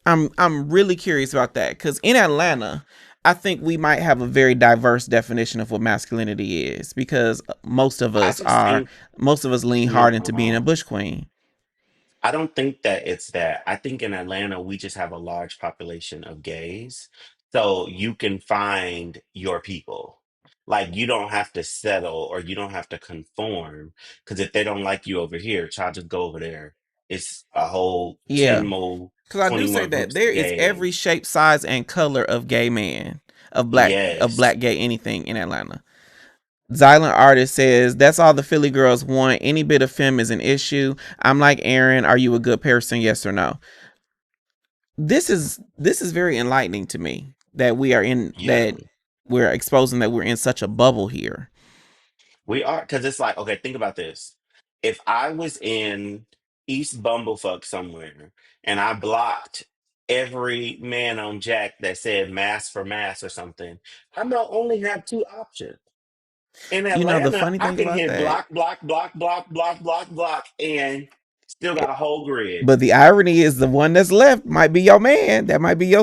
I'm really curious about that because in Atlanta, I think we might have a very diverse definition of what masculinity is because I just think most of us lean hard into being a no. bush queen. I don't think that it's that. I think in Atlanta, we just have a large population of gays. So you can find your people. Like you don't have to settle or you don't have to conform. Because if they don't like you over here, child, just go over there. It's a whole 10 Yeah, more, because I 20 do say more that groups there of is every gays. shape, size, and color of gay man, of Yes. black gay anything in Atlanta. Xylent Artist says that's all the Philly girls want. Any bit of femme is an issue. I'm like Aaron. Are you a good person? Yes or no? This is very enlightening to me that Yeah. we're exposing that we're in such a bubble here. We are, because it's like, okay, think about this. If I was in East Bumblefuck somewhere and I blocked every man on Jack that said mass for mass or something, I might only have two options. In The Atlanta, funny I thing can about hit that. block, block, block, block, block, block, block, and still got a whole grid. But the irony is the one that's left might be your man. That might be your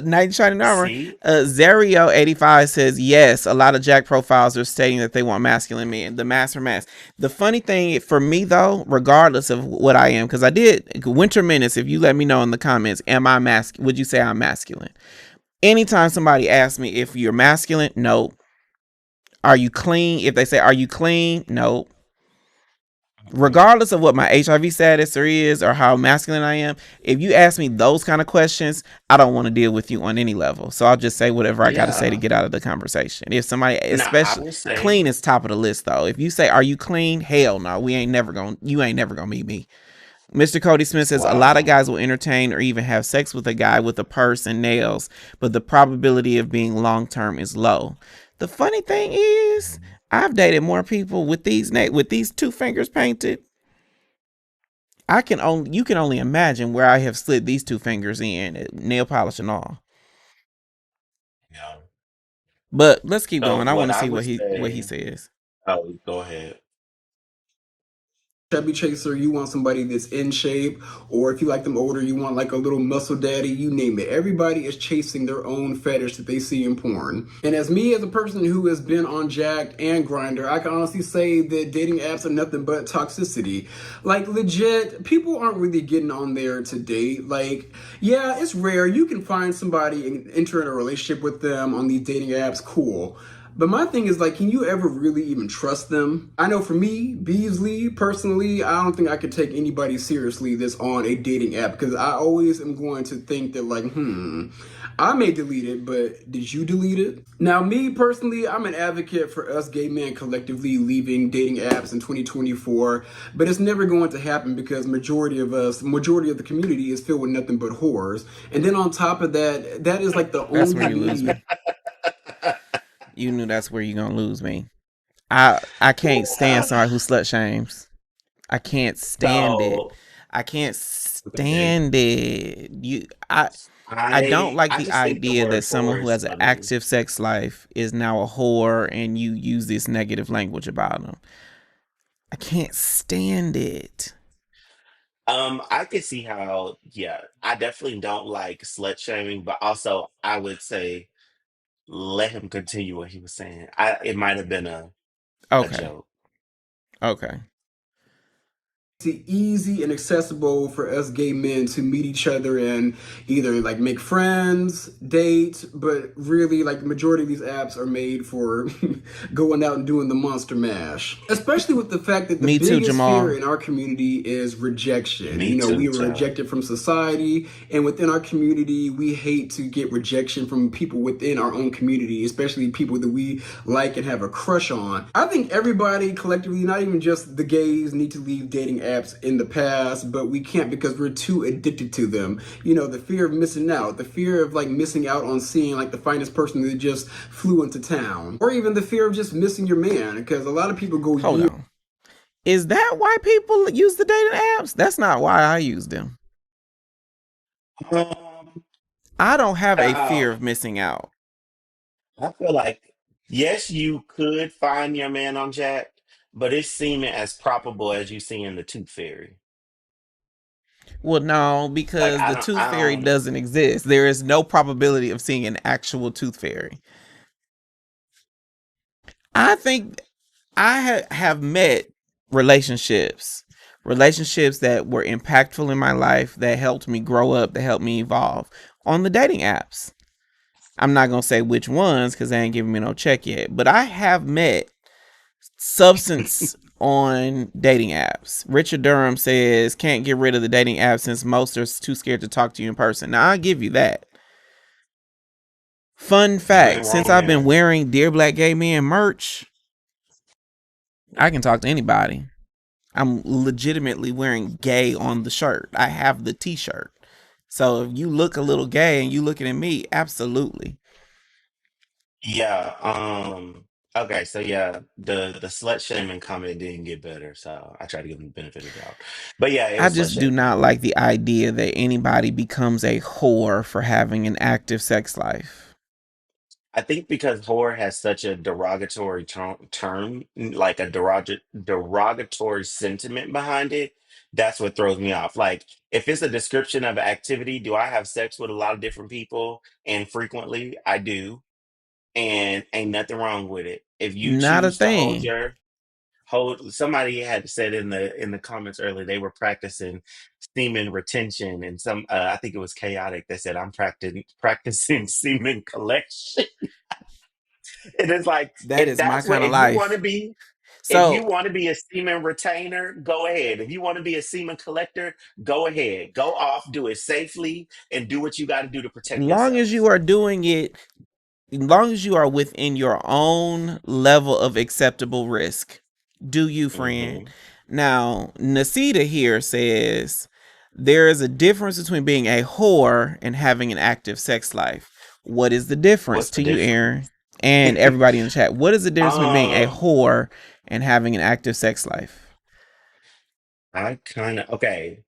knight in shining armor. See? Zario85 says yes, a lot of Jack profiles are stating that they want masculine men. The master mask. The funny thing for me though, regardless of what I am, because I did Winter Menace, if you let me know in the comments, am I masculine? Would you say I'm masculine? Anytime somebody asks me if you're masculine, no. Are you clean? If they say, are you clean? No. Mhm. Regardless of what my HIV status is or how masculine I am, if you ask me those kind of questions, I don't want to deal with you on any level. So I'll just say whatever I got to say to Yeah. get out of the conversation. If somebody, Now, I especially will say, clean, is top of the list though. If you say, "Are you clean?" Hell no, you ain't never gonna meet me. Mr. Cody Smith says a lot of wow. guys will entertain or even have sex with a guy with a purse and nails, but the probability of being long term is low. The funny thing is, I've dated more people with with these two fingers painted. You can only imagine where I have slid these two fingers in, nail polish and all. Yeah. But let's keep So going. I want what to I see would what he say, says. oh, go ahead. Chubby chaser, you want somebody that's in shape, or if you like them older, you want like a little muscle daddy, you name it. Everybody is chasing their own fetish that they see in porn. And as me, as a person who has been on Jack and Grinder, I can honestly say that dating apps are nothing but toxicity. Like legit, people aren't really getting on there to date. Like, yeah, it's rare. You can find somebody and enter in a relationship with them on these dating apps, cool. But my thing is like, can you ever really even trust them? I know for me, Beasley, personally, I don't think I could take anybody seriously that's on a dating app because I always am going to think that like, I may delete it, but did you delete it? Now, me personally, I'm an advocate for us gay men collectively leaving dating apps in 2024, but it's never going to happen because majority of the community is filled with nothing but whores. And then on top of that, that is like the That's where only you lose way. me. You knew that's where you're gonna lose me. I can't stand somebody who slut shames. I can't stand it. So, I can't okay. stand it. I don't like I the just think the idea that word someone whore who is has an funny. active sex life is now a whore and you use this negative language about them. I can't stand it. I could see how, yeah, I definitely don't like slut shaming, but also I would say let him continue what he was saying. It might have been a Okay. joke. Okay. Easy and accessible for us gay men to meet each other and either like make friends, date, but really like the majority of these apps are made for going out and doing the monster mash. Especially with the fact that the Me too, biggest fear Jamal. in our community is rejection. Me You know, we too, were child. rejected from society, and within our community, we hate to get rejection from people within our own community, especially people that we like and have a crush on. I think everybody collectively, not even just the gays, need to leave dating apps in the past, but we can't because we're too addicted to them. You know, the fear of missing out, the fear of like missing out on seeing like the finest person that just flew into town, or even the fear of just missing your man, because a lot of people go Hold years. on. Is that why people use the dating apps? That's not why I use them. Um, I don't have a fear Child, of missing out. I feel like yes, you could find your man on Jack, but it's seeming as probable as you see in the Tooth Fairy. Well, no, Like because the tooth fairy I don't. doesn't exist. There is no probability of seeing an actual tooth fairy. I think have met relationships, relationships that were impactful in my life, that helped me grow up, that helped me evolve on the dating apps. I'm not gonna say which ones because they ain't giving me no check yet, but I have met substance on dating apps. Richard Durham says can't get rid of the dating apps since most are too scared to talk to you in person. Now I'll give you that. Fun You ain't fact: since wrong I've been there. wearing Dear Black Gay Men merch, I can talk to anybody. I'm legitimately wearing gay on the shirt. I have the t-shirt. So if you look a little gay and you looking at me, absolutely. Yeah. Okay. So yeah, the slut shaming comment didn't get better, so I tried to give him the benefit of the doubt. But yeah, it I was slut just do shaming. not like the idea that anybody becomes a whore for having an active sex life. I think because whore has such a derogatory term, like a derogatory sentiment behind it, that's what throws me off. Like, if it's a description of an activity, do I have sex with a lot of different people and frequently? I do, and ain't nothing wrong with it. If you Not a choose to thing. hold, somebody had said in the comments earlier they were practicing semen retention, and I think it was chaotic that said I'm practicing semen collection. And it's like, That is my kind of if you want to life. be, if you So want to be a semen retainer, go ahead. If you want to be a semen collector, go ahead. Go off, do it safely, and do what you got to do to protect long as you yourself. are doing it, as long as you are within your own level of acceptable risk, do you, friend? Hmm. Now, Nasita here says there is a difference between being a whore and having an active sex life. What is the difference What's the to you, Aaron? difference? And everybody in the chat, what is the difference between being a um, whore and having an active sex life? I kind of okay.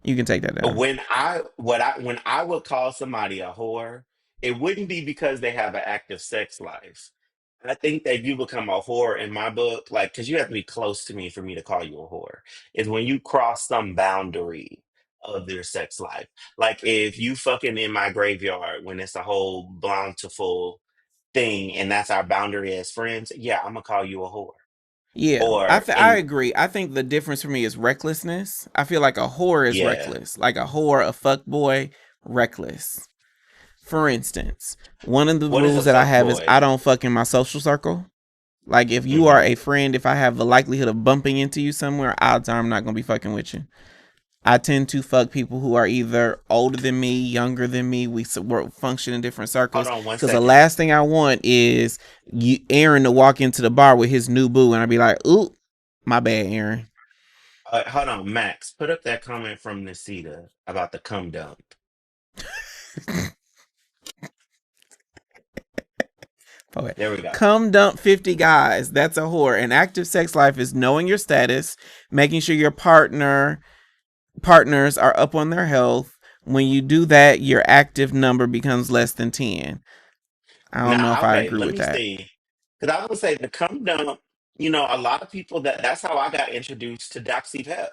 You can take that down. When I would call somebody a whore, it wouldn't be because they have an active sex life. I think that you become a whore in my book, like because you have to be close to me for me to call you a whore. Is when you cross some boundary of their sex life. Like if you fucking in my graveyard when it's a whole bountiful thing and that's our boundary as friends, yeah, I'm gonna call you a whore. Yeah, Or I and agree. I think the difference for me is recklessness. I feel like a whore is yeah, reckless. Like a whore, a fuck boy, reckless. For instance, one of the what is a rules that I fuck have is I boy? don't fuck in my social circle. Like if you are a Hmm. friend, if I have the likelihood of bumping into you somewhere, odds are I'm not gonna be fucking with you. I tend to fuck people who are either older than me, younger than me. We function in different Hold circles. on one Because the second. last thing I want is Aaron to walk into the bar with his new boo, and I'd be like, "Ooh, my bad, Aaron." Hold on, Max. Put up that comment from Nisita about the cum dump. Okay. There we go. Come dump 50 guys. That's a whore. An active sex life is knowing your status, making sure your partners are up on their health. When you do that, your active number becomes less than 10. I don't know if Now, I okay, agree let with me that. see. Because I was gonna say the cum dump. You know, a lot of people that's how I got introduced to Doxy Pep.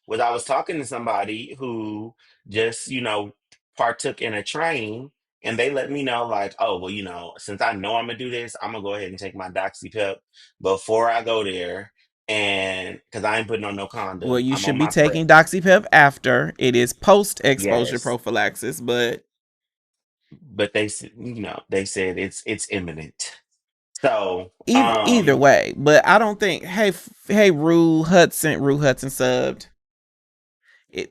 was I was talking to somebody who just, partook in a training, and they let me know, like, oh, well, since I know I'm gonna do this, I'm gonna go ahead and take my Doxy Pep before I go there. And because I ain't putting on no Well, condom, you I'm should on be my prep. taking doxypep after. It is post exposure Yes. prophylaxis, but But they said it's imminent. So, either way. But I don't think. Hey, Rue Hudson subbed.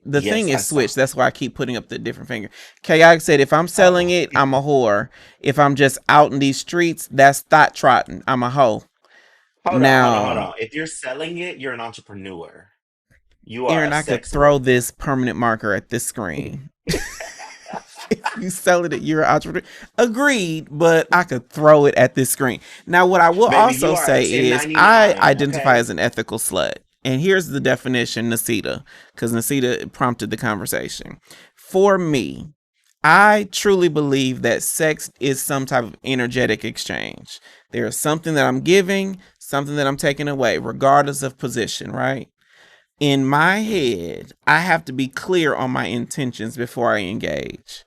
The yes, thing I is saw. switched. That's why I keep putting up the different finger. Chaotic said, if I'm selling Oh. it, I'm a whore. If I'm just out in these streets, that's thought trotting. I'm a hoe. Hold on, hold on, hold Now, on. If you're selling it, you're an entrepreneur. You are a Aaron, I could sex throw worker. this permanent marker at this screen. If you sell it, you're an entrepreneur. Agreed, but I could throw it at this screen. Now, what I will Baby, you also are a say is I 1099, identify okay? as an ethical slut. And here's the definition, Nasita, because Nasita prompted the conversation. For me, I truly believe that sex is some type of energetic exchange. There is something that I'm giving, something that I'm taking away, regardless of position, right? In my head, I have to be clear on my intentions before I engage.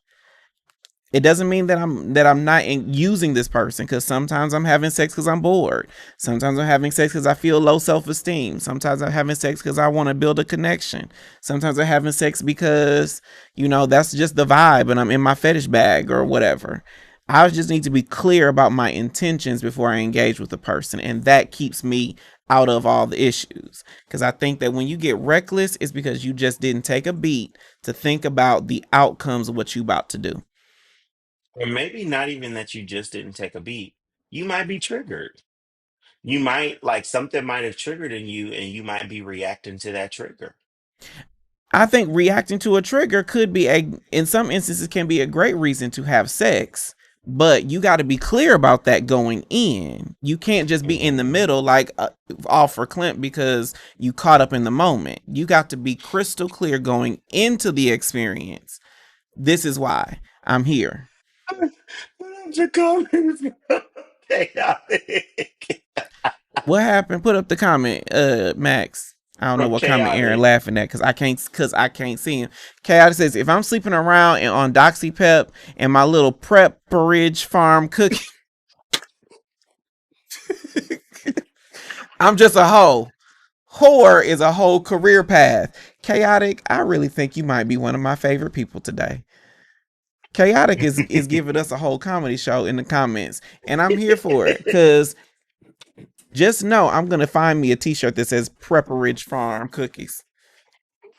It doesn't mean that I'm not using this person, because sometimes I'm having sex because I'm bored. Sometimes I'm having sex because I feel low self-esteem. Sometimes I'm having sex because I want to build a connection. Sometimes I'm having sex because that's just the vibe and I'm in my fetish bag or whatever. I just need to be clear about my intentions before I engage with the person, and that keeps me out of all the issues. Because I think that when you get reckless, it's because you just didn't take a beat to think about the outcomes of what you about to do. Or maybe not even that you just didn't take a beat. You might be triggered. You might, like, something might have triggered in you, and you might be reacting to that trigger. I think reacting to a trigger could be in some instances, can be a great reason to have sex, but you got to be clear about that going in. You can't just be in the Hmm. middle, like all for Clint, because you caught up in the moment. You got to be crystal clear going into the experience. This is why I'm here. The comments chaotic. What happened? Put up the comment, Max. I don't know From what comment Aaron chaotic. laughing at, because I can't see him. Chaotic says, if I'm sleeping around and on Doxy Pep and my little prep Ridge Farm cookie, I'm just a hoe. Whore is a whole career path. Chaotic, I really think you might be one of my favorite people today. Chaotic is giving us a whole comedy show in the comments, and I'm here for it, because just know I'm gonna find me a T-shirt that says Ridge Farm cookies.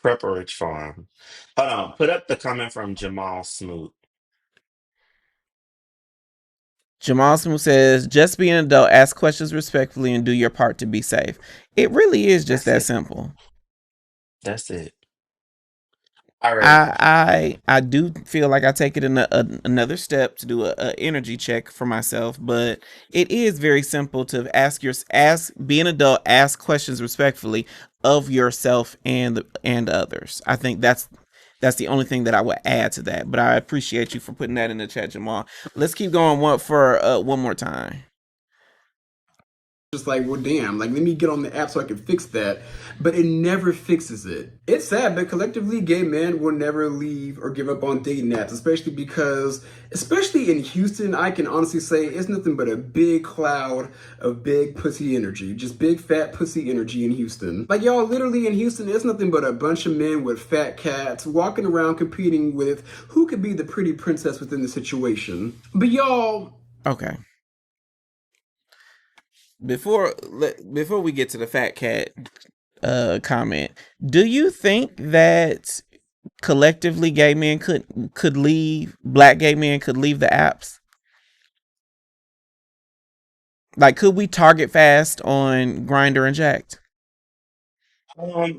Pepperidge Farm. Hold on. Put up the comment from Jamal Smoot. Jamal Smooth says, just be an adult, ask questions respectfully, and do your part to be safe. It really is just That's that it. simple. That's it. All right. I do feel like I take it in another step to do a energy check for myself, but it is very simple to be an adult, ask questions respectfully of yourself and others. I think that's the only thing that I would add to that. But I appreciate you for putting that in the chat, Jamal. Let's keep going one more time. Just like, well, damn, like, let me get on the app so I can fix that. But it never fixes it. It's sad, but collectively, gay men will never leave or give up on dating apps, especially because, especially in Houston, I can honestly say it's nothing but a big cloud of big pussy energy. Just big fat pussy energy in Houston. Like, y'all, literally in Houston, it's nothing but a bunch of men with fat cats walking around competing with who could be the pretty princess within the situation. But y'all, Okay. Before we get to the fat cat comment, do you think that collectively gay men could leave black gay men could leave the apps? Like, could we target fast on Grinder and Jacked?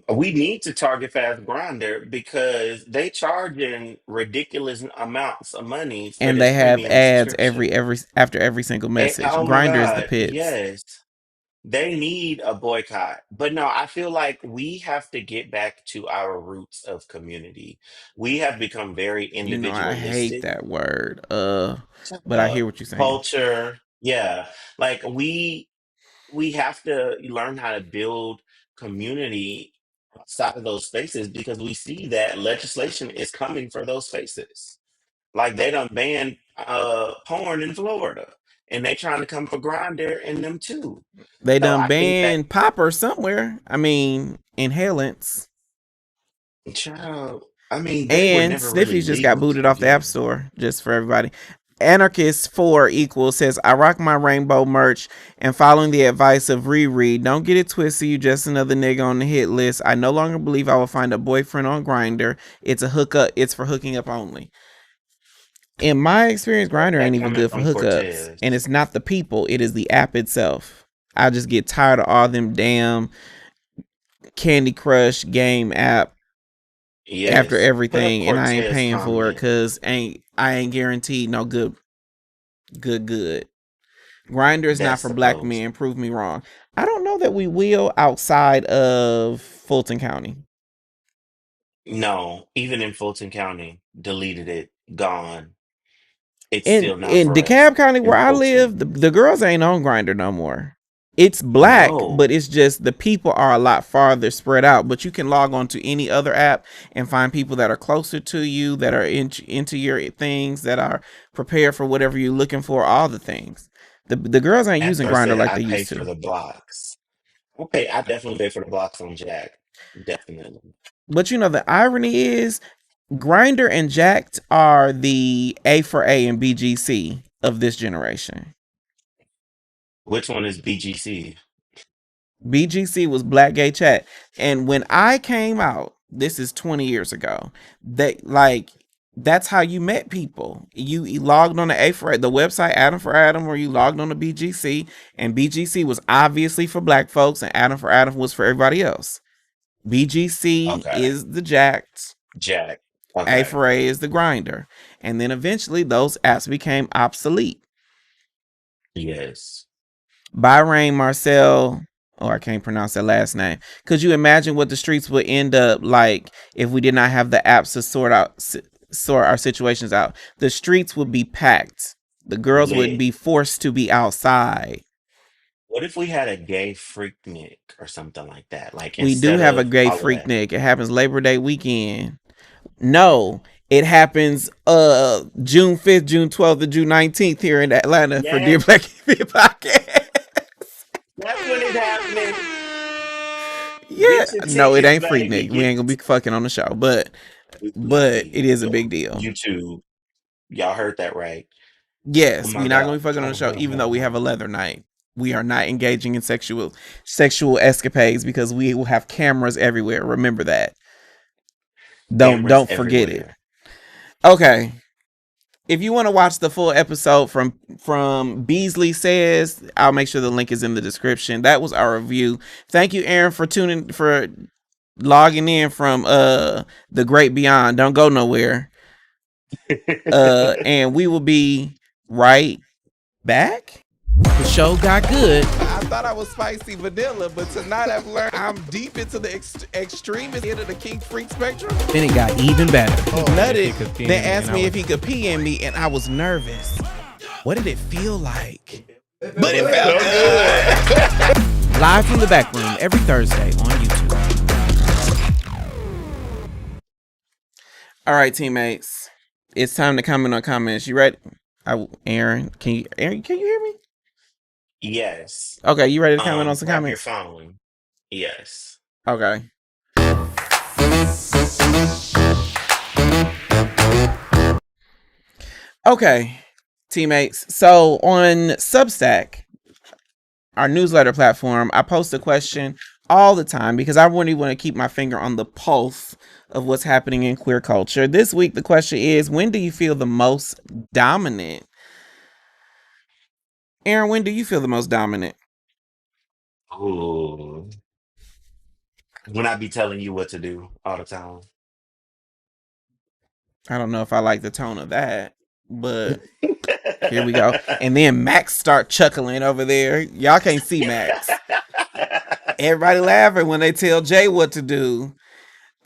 We need to target Fast Grinder because they charging ridiculous amounts of money for And this they have premium ads subscription. every after every single message. Oh my Grinder is the God, pits. yes. They need a boycott. But no, I feel like we have to get back to our roots of community. We have become very I hate individualistic. that word. Shut But I hear up. what you're saying. Culture. Yeah. Like we have to learn how to build community outside of those spaces because we see that legislation is coming for those spaces. Like they done banned porn in Florida, and they trying to come for Grindr in them too. They So done I think that banned popper somewhere. I mean, inhalants. child. I mean, they were And never really Sniffies just got legal to booted off the App begin with. Store, just for everybody. Anarchist 4 equals says, I rock my rainbow merch and following the advice of Riri, don't get it twisted, you just another nigga on the hit list. I no longer believe I will find a boyfriend on Grindr. It's a hookup, it's for hooking up only. In my experience, Love Grindr ain't that even coming good for from hookups. And Cortez. it's not the people, it is the app itself. I just get tired of all them damn Candy Crush game app after Yes. Put a everything, and I ain't Cortez paying for it comment. because I ain't guaranteed no good. Grinder is not That's for the black post. men. Prove me wrong. I don't know that we will outside of Fulton County. No, even in Fulton County, deleted it, gone. It's still not In for us DeKalb County in where I Fulton. live, the girls ain't on Grinder no more. It's black, but No. it's just the people are a lot farther spread out. But you can log on to any other app and find people that are closer to you, that are into your things, that are prepared for whatever you're looking for, all the things. The girls ain't That's using what I Grinder said. like I they pay used for to. the blocks. Okay, I definitely pay for the blocks on Jack. Definitely. But you know, the irony is Grinder and Jacked are the A for A and BGC of this generation. Which one is BGC? BGC was Black Gay Chat. And when I came out, this is 20 years ago, that's how you met people. You logged on the A for A, the website Adam for Adam, or you logged on to BGC, and BGC was obviously for black folks, and Adam for Adam was for everybody else. BGC Okay. is the Jacked, Jack. A Okay. for A is the Grinder. And then eventually those apps became obsolete. Yes. Bahrain Marcel, oh, I can't pronounce that last name. Could you imagine what the streets would end up like if we did not have the apps to sort our situations out? The streets would be packed. The girls would Lit. be forced to be outside. What if we had a gay freaknik or something like that? Like We do instead have a of gay all of freak that. Nick. It happens Labor Day weekend. No, it happens June 5th, June 12th, and June 19th here in Atlanta for Dear Yes, Black Event Podcast. that's when it's happening. Yeah, Get your no, it tickets, ain't baby. Freaknik. We Get ain't gonna be fucking on the show, let but it me is a big go deal. YouTube. Y'all heard that right. Oh Yes, my we're not God. gonna be fucking on the Oh, show, oh, even though oh, we have oh. a leather night. We are not engaging in sexual escapades because we will have cameras everywhere. Remember that. Cameras Don't forget it. everywhere. Okay. If you want to watch the full episode from Beasley Says, I'll make sure the link is in the description. That was our review. Thank you, Aaron, for logging in from the great beyond. Don't go nowhere. And we will be right back. The show got good. I thought I was spicy vanilla, but tonight I've learned I'm deep into the extremist end of the kink freak spectrum. Then it got even better. He nutted, then asked me if he could pee in me, and I was nervous. What did it feel like? But it But felt so good. good. Live from the back room every Thursday on YouTube. All right, teammates. It's time to comment on comments. You ready? Aaron, can you hear me? Yes. Okay, you ready to comment on some Grab your comments? phone. Yes. Okay. Okay, teammates. So on Substack, our newsletter platform, I post a question all the time because I really want to keep my finger on the pulse of what's happening in queer culture. This week, the question is, when do you feel the most dominant? Aaron, when do you feel the most dominant? Ooh. When I be telling you what to do all the time. I don't know if I like the tone of that, but here we go. And then Max start chuckling over there. Y'all can't see Max. Everybody laughing when they tell Jay what to do.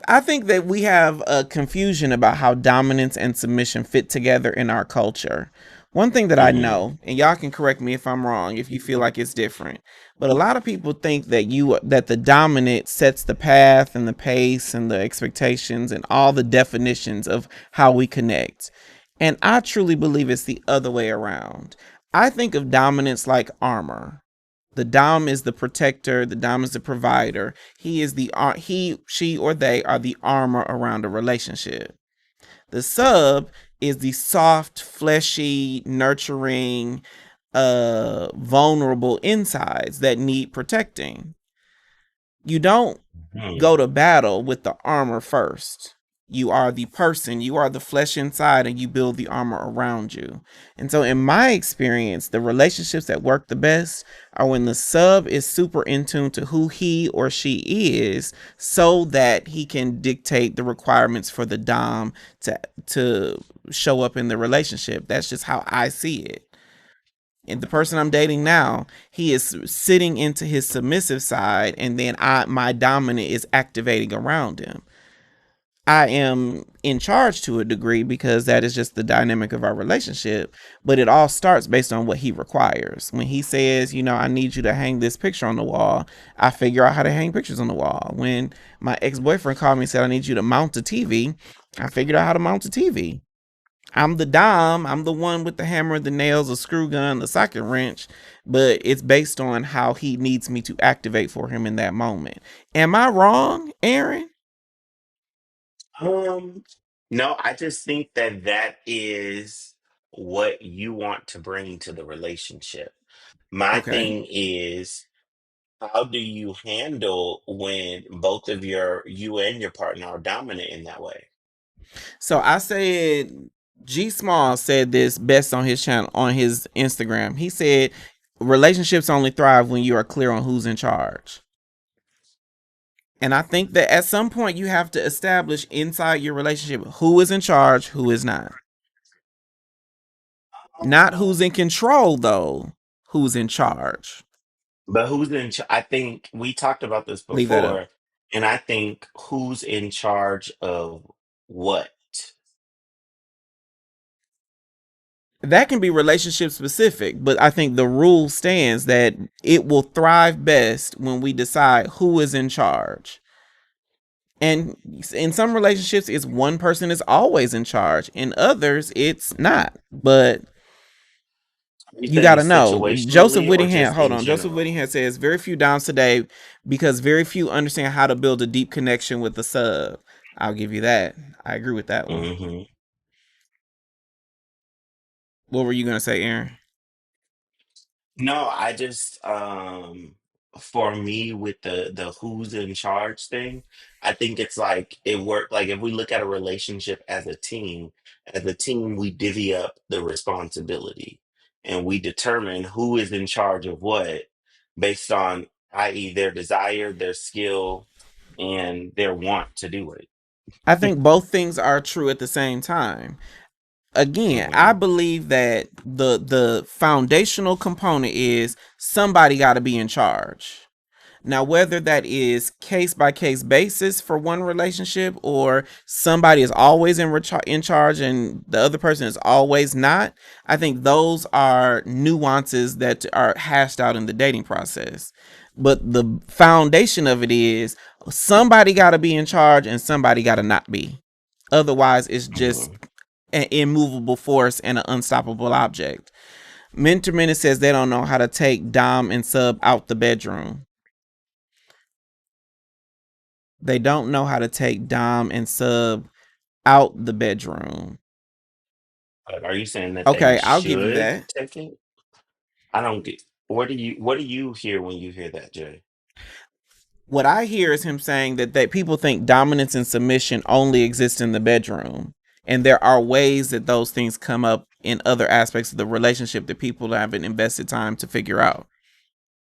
I think that we have a confusion about how dominance and submission fit together in our culture. One thing that I Hmm. know, and y'all can correct me if I'm wrong, if you feel like it's different, but a lot of people think that the dominant sets the path and the pace and the expectations and all the definitions of how we connect. And I truly believe it's the other way around. I think of dominance like armor. The dom is the protector, the dom is the provider. He is he, she, or they are the armor around a relationship. The sub is the soft, fleshy, nurturing, vulnerable insides that need protecting. You don't Hmm. go to battle with the armor first. You are the person, you are the flesh inside, and you build the armor around you. And so, in my experience, the relationships that work the best are when the sub is super in tune to who he or she is, so that he can dictate the requirements for the Dom to show up in the relationship. That's just how I see it. And the person I'm dating now, he is sitting into his submissive side, and then my dominant is activating around him. I am in charge to a degree because that is just the dynamic of our relationship, but it all starts based on what he requires. When he says, I need you to hang this picture on the wall, I figure out how to hang pictures on the wall. When my ex-boyfriend called me and said, I need you to mount a TV, I figured out how to mount a TV. I'm the dom. I'm the one with the hammer, the nails, the screw gun, the socket wrench, but it's based on how he needs me to activate for him in that moment. Am I wrong, Aaron? Um, no, I just think that that is what you want to bring to the relationship. My Okay. thing is, how do you handle when both of you and your partner are dominant in that way? So I said G Small said this best on his channel on his Instagram. He said relationships only thrive when you are clear on who's in charge. And I think that at some point you have to establish inside your relationship who is in charge, who is not. Not who's in control though, who's in charge. But who's in I think we talked about this Leave that up. before, and I think who's in charge of what? That can be relationship specific, but I think the rule stands that it will thrive best when we decide who is in charge. And in some relationships, it's one person is always in charge. In others, it's not. But Are you you saying got to know. Joseph situationally or Whittingham, just hold in on. Joseph general? Whittingham says very few downs today because very few understand how to build a deep connection with the sub. I'll give you that. I agree with that one. Hmm. What were you going to say, Aaron? No, I just for me with the who's in charge thing, I think it's like it worked like if we look at a relationship as a team we divvy up the responsibility and we determine who is in charge of what based on i.e. their desire, their skill, and their want to do it. I think both things are true at the same time. Again, I Hmm. believe that the foundational component is somebody got to be in charge. Now, whether that is case by case basis for one relationship or somebody is always in charge and the other person is always not, I think those are nuances that are hashed out in the dating process. But the foundation of it is somebody got to be in charge and somebody got to not be. Otherwise, it's just Hmm. an immovable force and an unstoppable object. Mentor Minute says they don't know how to take Dom and Sub out the bedroom. They don't know how to take Dom and Sub out the bedroom. Like, are you saying that they Okay, I'll give you should that. take it? I don't get what do you hear when you hear that, Jay? What I hear is him saying that people think dominance and submission only exist in the bedroom. And there are ways that those things come up in other aspects of the relationship that people haven't invested time to figure out.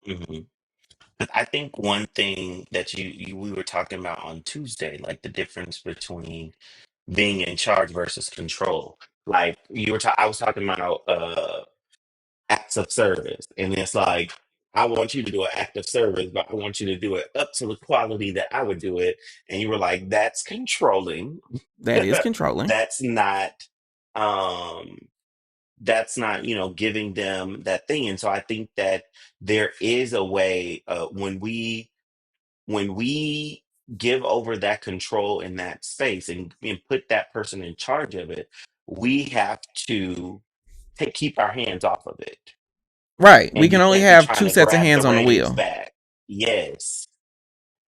Hmm. But I think one thing that we were talking about on Tuesday, like the difference between being in charge versus control. Like I was talking about acts of service, and it's like I want you to do an act of service, but I want you to do it up to the quality that I would do it. And you were like, "That's controlling. That is controlling. That's not." Um, that's not, giving them that thing. And so I think that there is a way, when we give over that control in that space, and put that person in charge of it, we have to keep our hands off of it. Right. We And can you only can't be have trying two to sets of grab the hands on the reins wheel. back. Yes,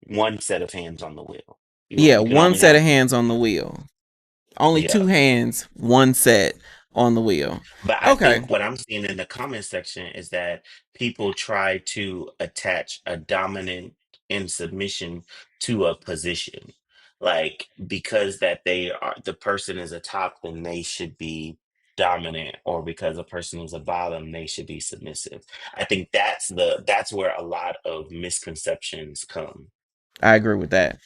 one set of hands on the wheel. Yeah, You can one only set of have, hands on the wheel. Only yeah. two hands, one set on the wheel. But I Okay. think what I'm seeing in the comment section is that people try to attach a dominant and submission to a position. Like, because that the person is a top, then they should be dominant, or because a person is a bottom, they should be submissive. I think that's where a lot of misconceptions come. I agree with that.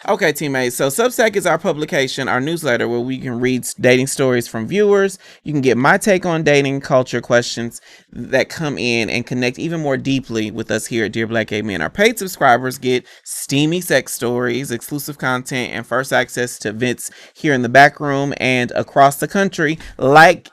Okay, teammates. So Substack is our publication, our newsletter, where we can read dating stories from viewers. You can get my take on dating culture questions that come in and connect even more deeply with us here at Dear Black Gay Men. Our paid subscribers get steamy sex stories, exclusive content, and first access to events here in the back room and across the country, like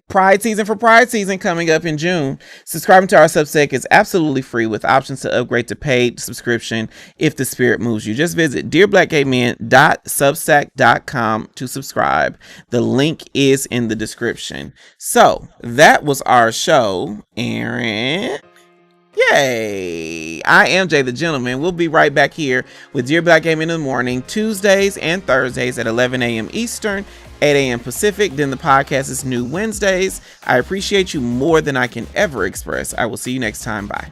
Pride season coming up in June. Subscribing to our Substack is absolutely free with options to upgrade to paid subscription if the spirit moves you. Just visit dearblackgaymen.substack.com to subscribe. The link is in the description. So that was our show, Aaron. Yay! I am Jay the Gentleman. We'll be right back here with Dear Black Gay Men in the morning, Tuesdays and Thursdays at 11 a.m. Eastern, 8 a.m. Pacific. Then the podcast is new Wednesdays. I appreciate you more than I can ever express. I will see you next time. Bye.